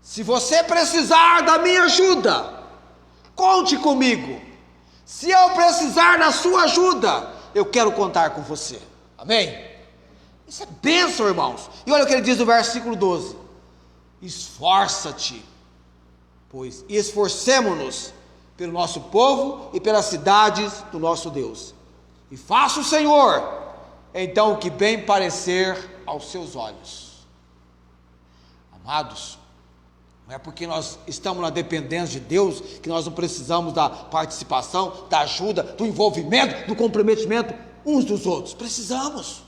Se você precisar da minha ajuda, conte comigo. Se eu precisar da sua ajuda, eu quero contar com você. Amém? Isso é bênção, irmãos. E olha o que ele diz no versículo 12: esforça-te, pois esforcemo-nos pelo nosso povo e pelas cidades do nosso Deus, e faça o Senhor então o que bem parecer aos seus olhos. Amados, não é porque nós estamos na dependência de Deus que nós não precisamos da participação, da ajuda, do envolvimento, do comprometimento uns dos outros. Precisamos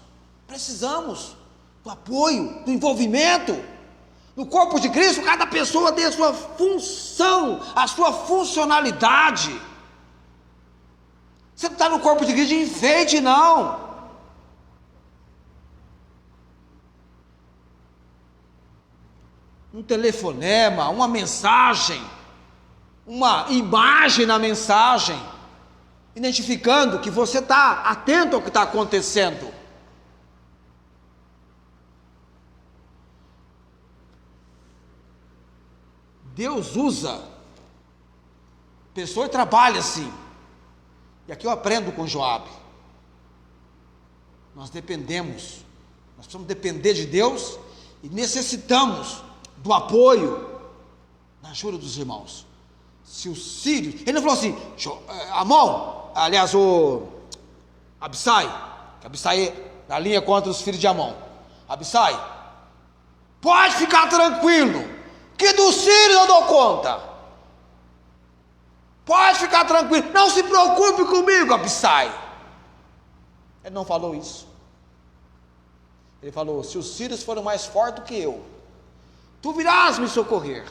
do apoio, do envolvimento. No corpo de Cristo, cada pessoa tem a sua função, a sua funcionalidade. Você não está no corpo de Cristo de enfeite, não. Um telefonema, uma mensagem, uma imagem na mensagem, identificando que você está atento ao que está acontecendo. Deus usa pessoa e trabalha assim. E aqui eu aprendo com Joabe. Nós precisamos depender de Deus e necessitamos do apoio, da ajuda dos irmãos. Se os sírios, ele não falou assim: Amon, aliás, o Abissai, que Abissai na linha contra os filhos de Amon. Abissai, pode ficar tranquilo, que dos sírios eu dou conta. Pode ficar tranquilo, não se preocupe comigo, Abissai. Ele não falou isso. Ele falou: se os sírios forem mais fortes do que eu, tu virás me socorrer.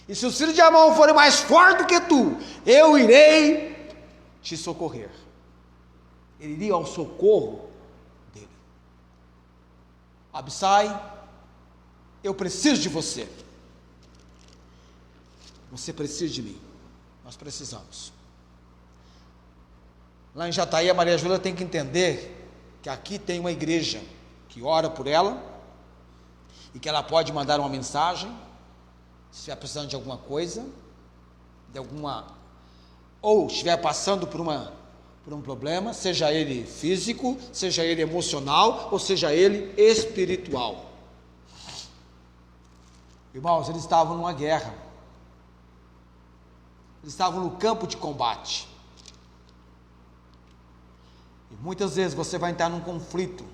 E se os filhos de Amon forem mais fortes do que tu, eu irei te socorrer. Ele iria ao socorro dele. Abissai, eu preciso de você. Você precisa de mim. Nós precisamos. Lá em Jataí, a Maria Júlia tem que entender que aqui tem uma igreja que ora por ela e que ela pode mandar uma mensagem se estiver precisando de alguma coisa, ou estiver passando por um problema, seja ele físico, seja ele emocional, ou seja ele espiritual. Irmãos, eles estavam numa guerra. Eles estavam no campo de combate. E muitas vezes você vai entrar num conflito.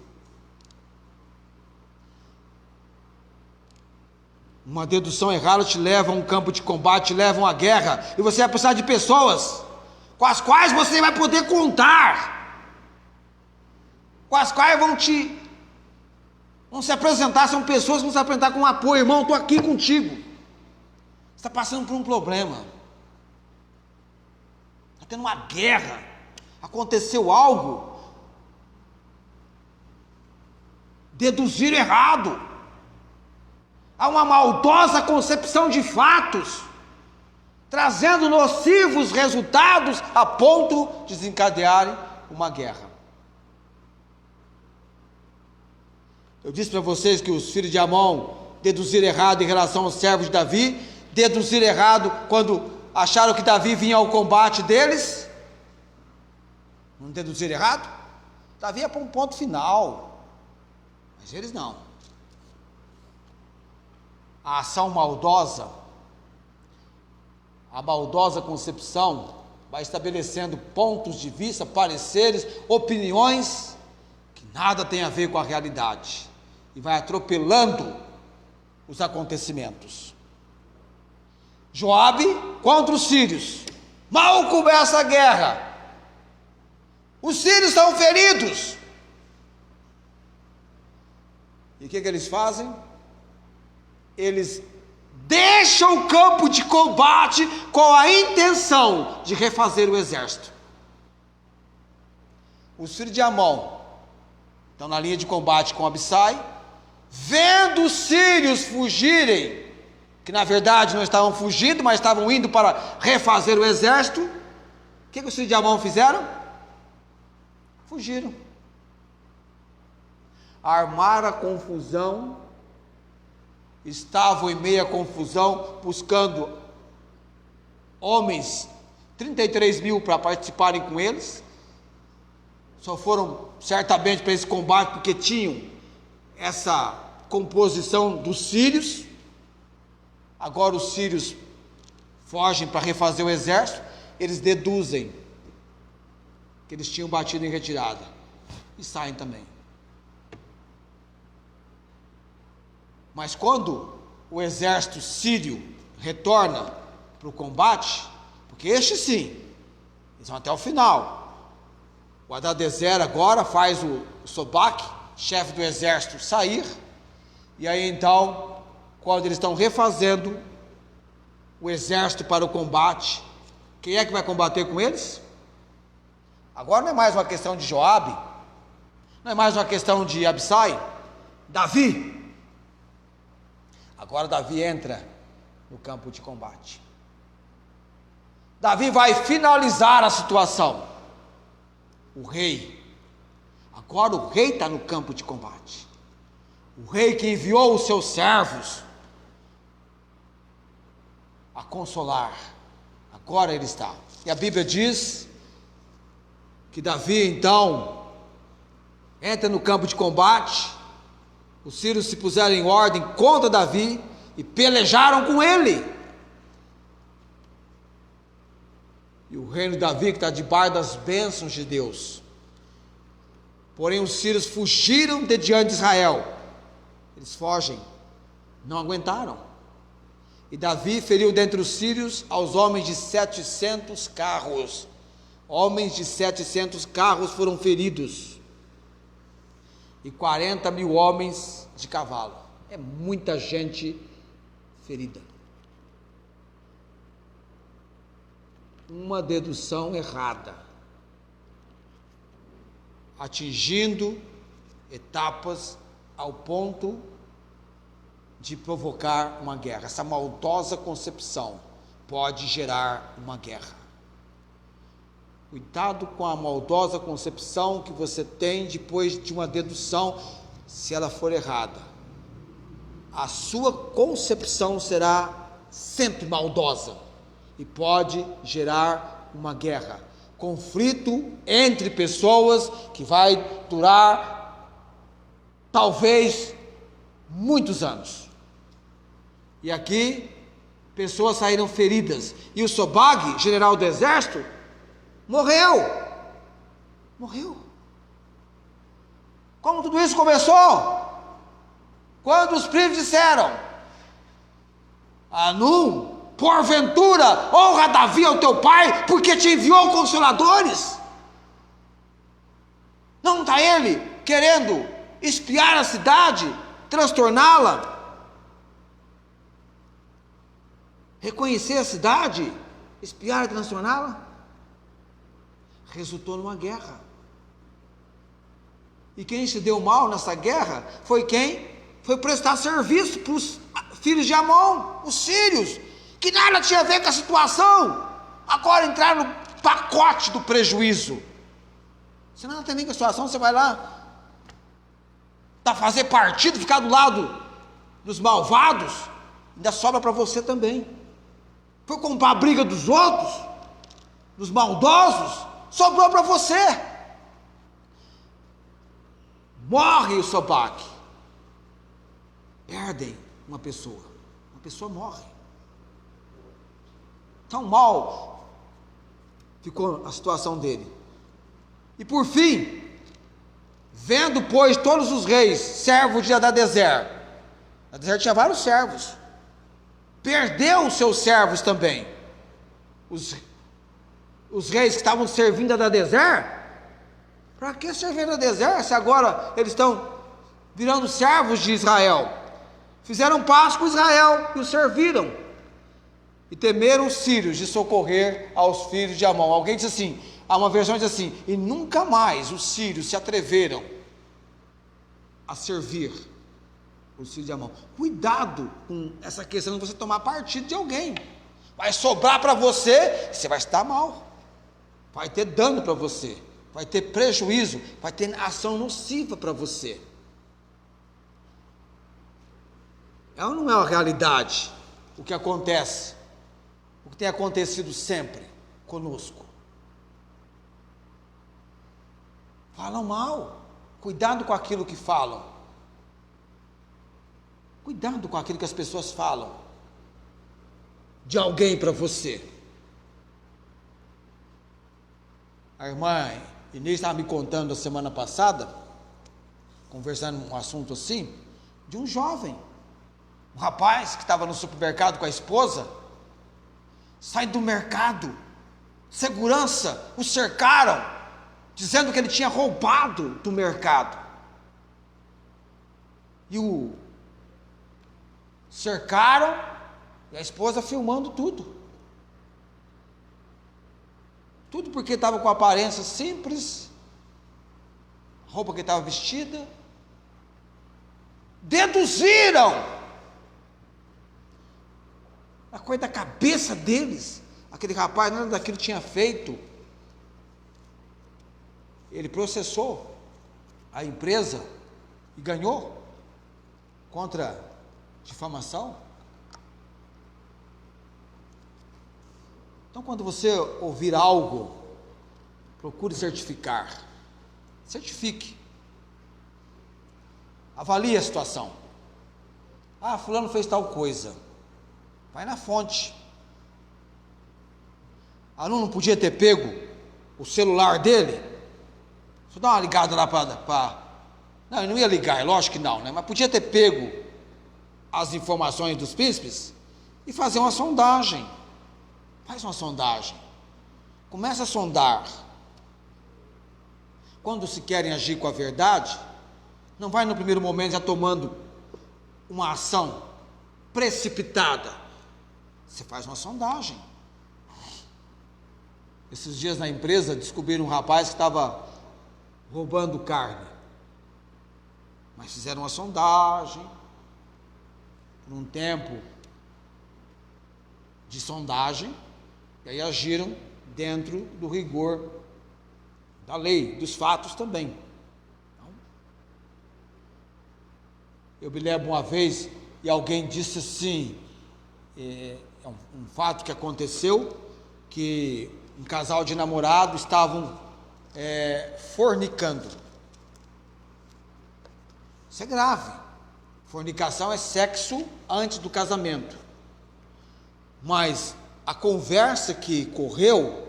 Uma dedução errada te leva a um campo de combate, te leva a uma guerra. E você vai precisar de pessoas com as quais você vai poder contar. Com as quais vão se apresentar, são pessoas que vão se apresentar com apoio. Irmão, estou aqui contigo. Você está passando por um problema. Está tendo uma guerra. Aconteceu algo. Deduziram errado. Há uma maldosa concepção de fatos, trazendo nocivos resultados a ponto de desencadearem uma guerra. Eu disse para vocês que os filhos de Amon deduziram errado em relação aos servos de Davi, deduziram errado quando acharam que Davi vinha ao combate deles. Não deduziram errado? Davi ia para um ponto final, mas eles não. A ação maldosa, a maldosa concepção, vai estabelecendo pontos de vista, pareceres, opiniões, que nada tem a ver com a realidade, e vai atropelando os acontecimentos. Joabe contra os sírios, mal começa a guerra, os sírios estão feridos, e o que eles fazem? Eles deixam o campo de combate com a intenção de refazer o exército. Os filhos de Amon estão na linha de combate com Abissai, vendo os sírios fugirem, que na verdade não estavam fugindo, mas estavam indo para refazer o exército. O que os filhos de Amon fizeram? Fugiram. Armaram a confusão. Estavam em meia confusão, buscando homens, 33 mil para participarem com eles. Só foram certamente para esse combate porque tinham essa composição dos sírios. Agora os sírios fogem para refazer o exército. Eles deduzem que eles tinham batido em retirada e saem também. Mas quando o exército sírio retorna para o combate, porque este sim, eles vão até o final. O Hadadezer agora faz o Sobaque, chefe do exército, sair, e aí então, quando eles estão refazendo o exército para o combate, quem é que vai combater com eles? Agora não é mais uma questão de Joabe, não é mais uma questão de Abissai, Davi. Agora Davi entra no campo de combate. Davi vai finalizar a situação. O rei, agora o rei está no campo de combate. O rei que enviou os seus servos a consolar, agora ele está. E a Bíblia diz que Davi então entra no campo de combate. Os sírios se puseram em ordem contra Davi e pelejaram com ele. E o reino de Davi que está debaixo das bênçãos de Deus. Porém os sírios fugiram de diante de Israel. Eles fogem, não aguentaram. E Davi feriu dentre os sírios aos homens de 700 carros. Homens de 700 carros foram feridos. E 40 mil homens de cavalo. É muita gente ferida. Uma dedução errada, atingindo etapas ao ponto de provocar uma guerra. Essa maldosa concepção pode gerar uma guerra. Cuidado com a maldosa concepção que você tem depois de uma dedução, se ela for errada. A sua concepção será sempre maldosa e pode gerar uma guerra, conflito entre pessoas que vai durar talvez muitos anos. E aqui, pessoas saíram feridas. E o Sobag, general do exército, morreu. Como tudo isso começou? Quando os príncipes disseram: Anum, porventura, honra Davi ao teu pai, porque te enviou consoladores. Não está ele querendo espiar a cidade, transtorná-la, reconhecer a cidade, espiar e transtorná-la? Resultou numa guerra. E quem se deu mal nessa guerra foi quem? Foi prestar serviço para os filhos de Amon, os sírios, que nada tinha a ver com a situação. Agora entraram no pacote do prejuízo. Você não tem nem com a situação, você vai lá fazer partido, ficar do lado dos malvados, ainda sobra para você também. Foi comprar a briga dos outros, dos maldosos, sobrou para você. Morre o Sobag. Perdem uma pessoa morre. Tão mal ficou a situação dele. E por fim, vendo, pois, todos os reis, servos de Hadadezer tinha vários servos, perdeu os seus servos também. Os reis que estavam servindo a Hadadezer, para que servir a Hadadezer, se agora eles estão virando servos de Israel? Fizeram paz com Israel e o serviram. E temeram os sírios de socorrer aos filhos de Amon. Alguém diz assim, há uma versão que diz assim: e nunca mais os sírios se atreveram a servir os filhos de Amon. Cuidado com essa questão de você tomar partido de alguém. Vai sobrar para você, você vai estar mal. Vai ter dano para você. Vai ter prejuízo. Vai ter ação nociva para você. É ou não é uma realidade o que acontece? O que tem acontecido sempre conosco? Falam mal. Cuidado com aquilo que falam. Cuidado com aquilo que as pessoas falam de alguém para você. A irmã Inês estava me contando a semana passada, conversando um assunto assim, de um jovem, um rapaz que estava no supermercado com a esposa, sai do mercado, segurança o cercaram, dizendo que ele tinha roubado do mercado. E o cercaram, e a esposa filmando tudo. Tudo porque estava com aparência simples, a roupa que estava vestida. Deduziram a coisa da cabeça deles. Aquele rapaz nada daquilo tinha feito. Ele processou a empresa e ganhou contra difamação. Então, quando você ouvir algo, procure certificar. Certifique. Avalie a situação. Ah, fulano fez tal coisa. Vai na fonte. Aluno não podia ter pego o celular dele? Deixa eu dar uma ligada lá para... Não, ele não ia ligar, é lógico que não, né? Mas podia ter pego as informações dos príncipes e fazer uma sondagem. Faz uma sondagem. Começa a sondar. Quando se querem agir com a verdade, não vai no primeiro momento já tomando uma ação precipitada. Você faz uma sondagem. Esses dias na empresa descobriram um rapaz que estava roubando carne. Mas fizeram uma sondagem. Por um tempo de sondagem. E aí agiram dentro do rigor da lei, dos fatos também. Então, eu me lembro uma vez, e alguém disse assim, é um fato que aconteceu, que um casal de namorados estavam fornicando. Isso é grave. Fornicação é sexo antes do casamento. Mas a conversa que correu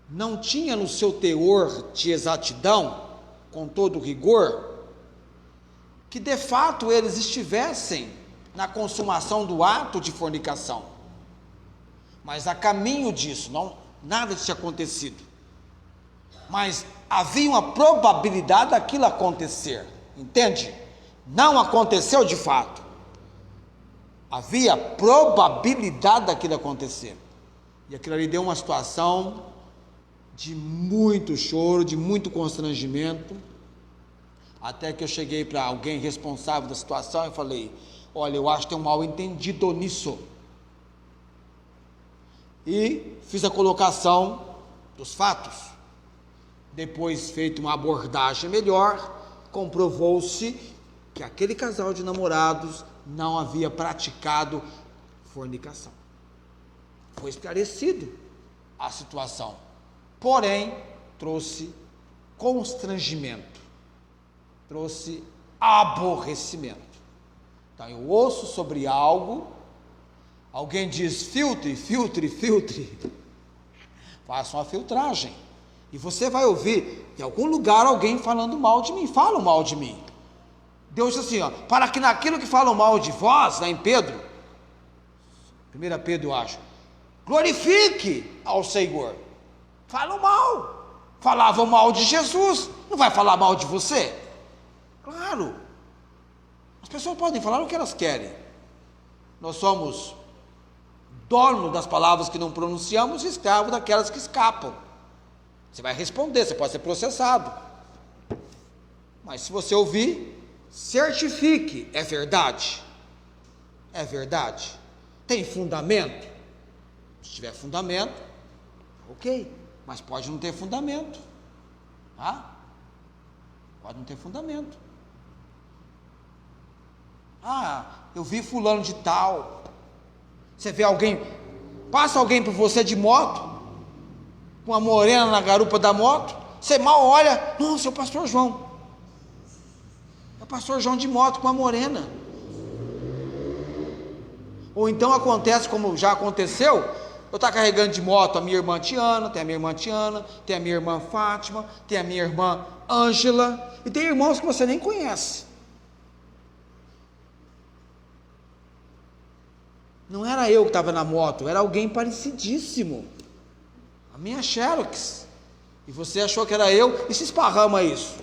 não tinha no seu teor de exatidão, com todo rigor, que de fato eles estivessem na consumação do ato de fornicação. Mas a caminho disso, nada tinha acontecido. Mas havia uma probabilidade daquilo acontecer, entende? Não aconteceu de fato. Havia probabilidade daquilo acontecer. E aquilo ali deu uma situação de muito choro, de muito constrangimento, até que eu cheguei para alguém responsável da situação e falei: olha, eu acho que tem um mal entendido nisso. E fiz a colocação dos fatos. Depois, feita uma abordagem melhor, comprovou-se que aquele casal de namorados não havia praticado fornicação. Foi esclarecido a situação, porém trouxe constrangimento, trouxe aborrecimento. Então eu ouço sobre algo, alguém diz filtre, faça uma filtragem, e você vai ouvir em algum lugar alguém falando mal de mim. Falam mal de mim. Deus diz assim, para que naquilo que falam mal de vós, lá em Pedro, 1 Pedro eu acho, glorifique ao Senhor. Falam mal, falavam mal de Jesus, não vai falar mal de você? Claro, as pessoas podem falar o que elas querem, nós somos dono das palavras que não pronunciamos e escravo daquelas que escapam. Você vai responder, você pode ser processado, mas se você ouvir, certifique, é verdade? É verdade? Tem fundamento? Se tiver fundamento, ok, mas pode não ter fundamento, pode não ter fundamento. Eu vi fulano de tal. Você vê alguém, passa alguém por você de moto, com uma morena na garupa da moto, você mal olha, nossa, é o pastor João. É o pastor João de moto com uma morena. Ou então acontece, como já aconteceu, eu estou carregando de moto a minha irmã Tiana, tem a minha irmã Fátima, tem a minha irmã Ângela, e tem irmãos que você nem conhece. Não era eu que estava na moto, era alguém parecidíssimo, a minha Xerox, e você achou que era eu, e se esparrama isso,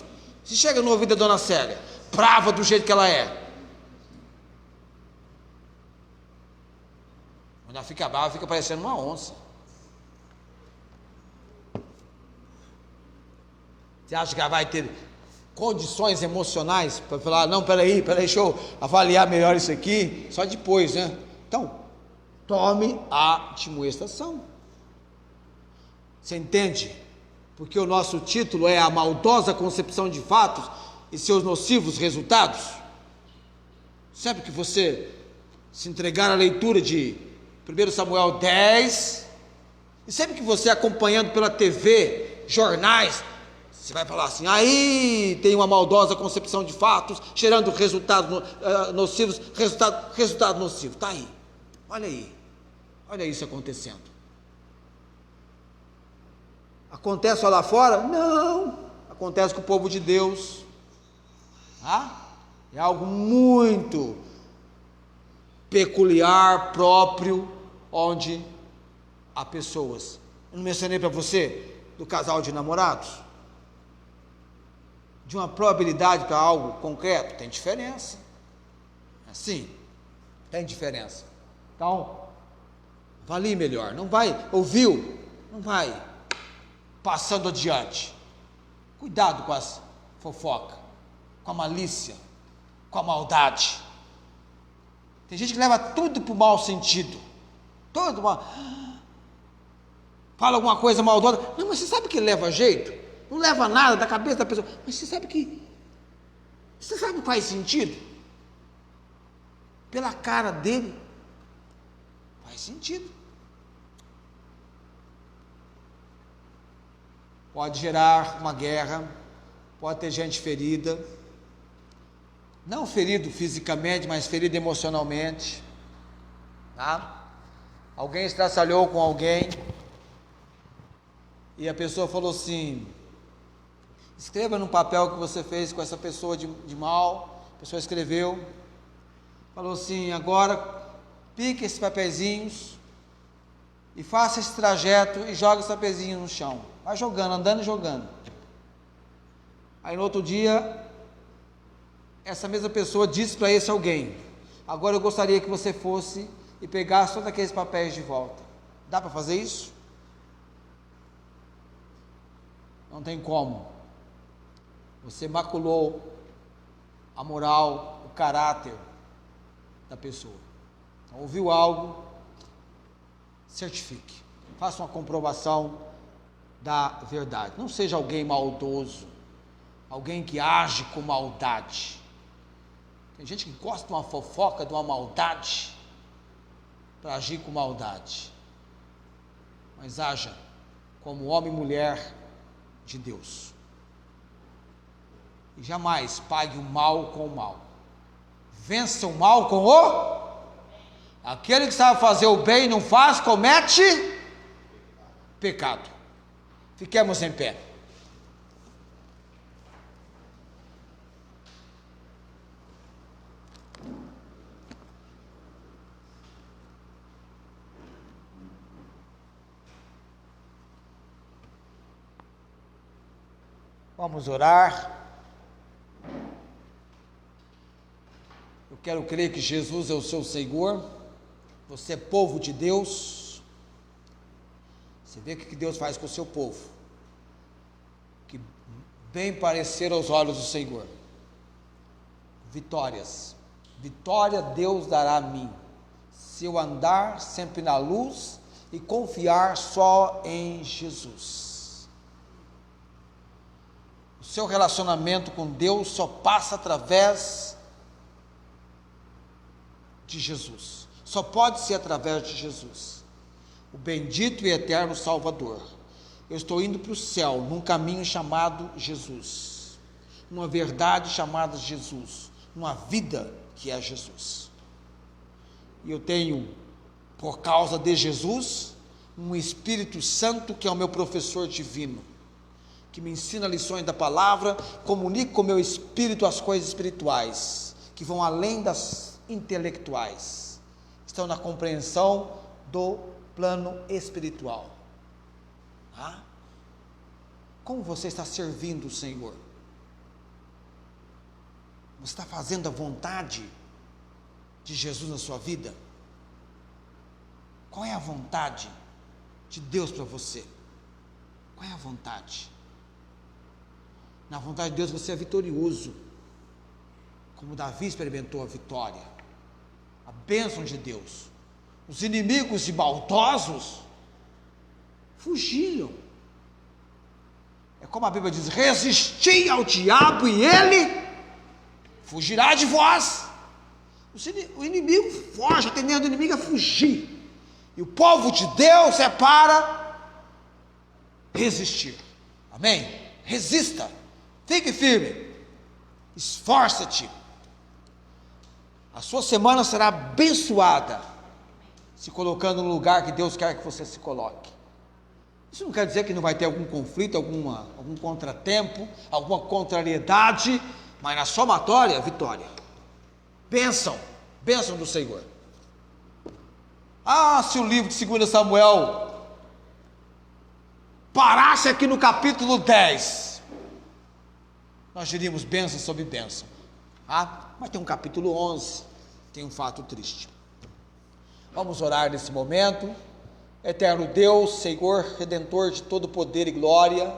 se chega no ouvido da dona Célia, brava do jeito que ela é, quando ela fica brava, fica parecendo uma onça. Você acha que ela vai ter condições emocionais para falar, não, peraí, deixa eu avaliar melhor isso aqui, só depois, né? Então, tome a admoestação. Você entende? Porque o nosso título é a maldosa concepção de fatos e seus nocivos resultados. Sempre que você se entregar à leitura de 1 Samuel 10, e sempre que você acompanhando pela TV, jornais, você vai falar assim, aí tem uma maldosa concepção de fatos, gerando resultados nocivos, resultado nocivo, está aí, olha isso acontecendo. Acontece só lá fora? Não, acontece com o povo de Deus, é algo muito peculiar, próprio, onde há pessoas. Eu não mencionei para você do casal de namorados? De uma probabilidade para algo concreto? Tem diferença. Sim, tem diferença. Então, avalie melhor. Não vai, ouviu? Não vai passando adiante. Cuidado com as fofocas, com a malícia, com a maldade. Tem gente que leva tudo para o mau sentido. Fala alguma coisa maldosa. Não, mas você sabe que leva jeito? Não leva nada da cabeça da pessoa. Mas você sabe que faz sentido? Pela cara dele, faz sentido. Pode gerar uma guerra, pode ter gente ferida, não ferido fisicamente, mas ferido emocionalmente, tá? Alguém estraçalhou com alguém, e a pessoa falou assim: escreva no papel que você fez com essa pessoa de mal. A pessoa escreveu, falou assim: agora pique esses papeizinhos e faça esse trajeto e joga esse papeizinho no chão. Vai jogando, andando e jogando. Aí no outro dia, essa mesma pessoa disse para esse alguém: agora eu gostaria que você fosse e pegasse todos aqueles papéis de volta. Dá para fazer isso? Não tem como. Você maculou a moral, o caráter da pessoa. Então, ouviu algo, certifique. Faça uma comprovação da verdade. Não seja alguém maldoso, alguém que age com maldade. Tem gente que gosta de uma fofoca, de uma maldade, para agir com maldade. Mas haja como homem e mulher de Deus. E jamais pague o mal com o mal. Vença o mal com o... Aquele que sabe fazer o bem e não faz, comete pecado. Fiquemos em pé. Vamos orar. Eu quero crer que Jesus é o seu Senhor. Você é povo de Deus. Você vê o que Deus faz com o seu povo, que bem parecer aos olhos do Senhor. Vitórias. Vitória Deus dará a mim, se eu andar sempre na luz e confiar só em Jesus. O seu relacionamento com Deus só passa através de Jesus. Só pode ser através de Jesus, o bendito e eterno Salvador. Eu estou indo para o céu, num caminho chamado Jesus, numa verdade chamada Jesus, numa vida que é Jesus. E eu tenho, por causa de Jesus, um Espírito Santo que é o meu professor divino, que me ensina lições da palavra, comunica com o meu espírito as coisas espirituais, que vão além das intelectuais, estão na compreensão do plano espiritual. Como você está servindo o Senhor? Você está fazendo a vontade de Jesus na sua vida? Qual é a vontade de Deus para você? Qual é a vontade? Na vontade de Deus você é vitorioso, como Davi experimentou a vitória, a bênção de Deus. Os inimigos e maldosos fugiram. É como a Bíblia diz: resisti ao diabo e ele fugirá de vós. O inimigo foge, a tendência do inimigo é fugir. E o povo de Deus é para resistir. Amém? Resista, fique firme, esforça-te. A sua semana será abençoada, se colocando no lugar que Deus quer que você se coloque. Isso não quer dizer que não vai ter algum conflito, algum contratempo, alguma contrariedade, mas na somatória, vitória. Bênção do Senhor. Se o livro de 2 Samuel parasse aqui no capítulo 10, nós diríamos bênção sobre bênção. Mas tem um capítulo 11, tem um fato triste. Vamos orar nesse momento. Eterno Deus, Senhor, Redentor de todo poder e glória,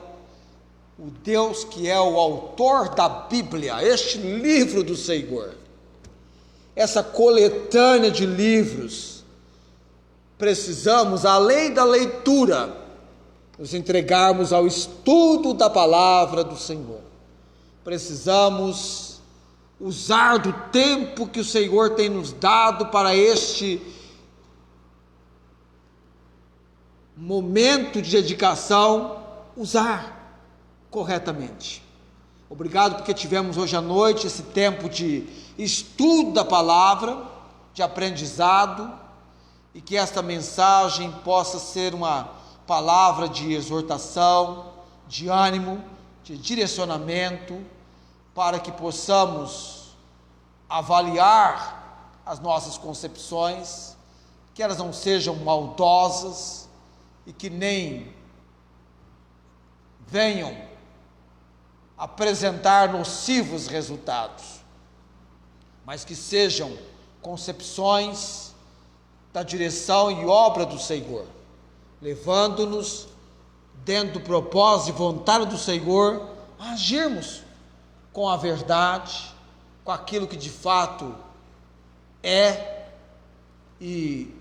o Deus que é o autor da Bíblia, este livro do Senhor, essa coletânea de livros, precisamos, além da leitura, nos entregarmos ao estudo da palavra do Senhor. Precisamos usar do tempo que o Senhor tem nos dado para este momento de dedicação, usar corretamente. Obrigado porque tivemos hoje à noite esse tempo de estudo da palavra, de aprendizado, e que esta mensagem possa ser uma palavra de exortação, de ânimo, de direcionamento, para que possamos avaliar as nossas concepções, que elas não sejam maldosas e que nem venham apresentar nocivos resultados, mas que sejam concepções da direção e obra do Senhor, levando-nos dentro do propósito e vontade do Senhor a agirmos com a verdade, com aquilo que de fato é, e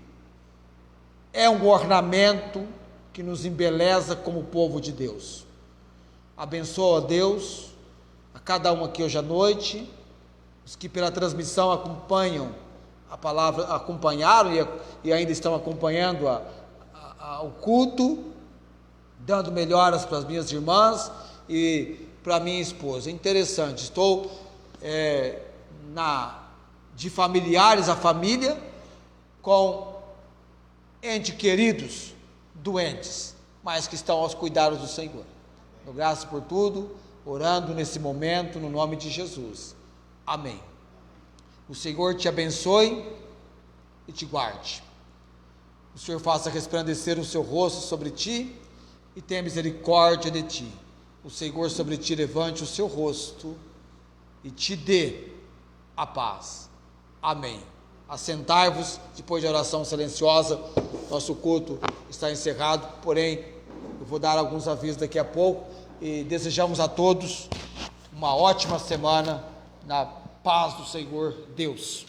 é um ornamento que nos embeleza como povo de Deus. Abençoa, Deus, a cada um aqui hoje à noite, os que pela transmissão acompanham a palavra, acompanharam e ainda estão acompanhando o culto, dando melhoras para as minhas irmãs e para a minha esposa. Interessante, estou de familiares a família, com entes queridos, doentes, mas que estão aos cuidados do Senhor. Dou graças por tudo, orando nesse momento, no nome de Jesus. Amém. O Senhor te abençoe e te guarde. O Senhor faça resplandecer o seu rosto sobre ti e tenha misericórdia de ti. O Senhor sobre ti levante o seu rosto e te dê a paz. Amém. Assentai-vos, depois de oração silenciosa, nosso culto está encerrado, porém, eu vou dar alguns avisos daqui a pouco, e desejamos a todos uma ótima semana, na paz do Senhor Deus.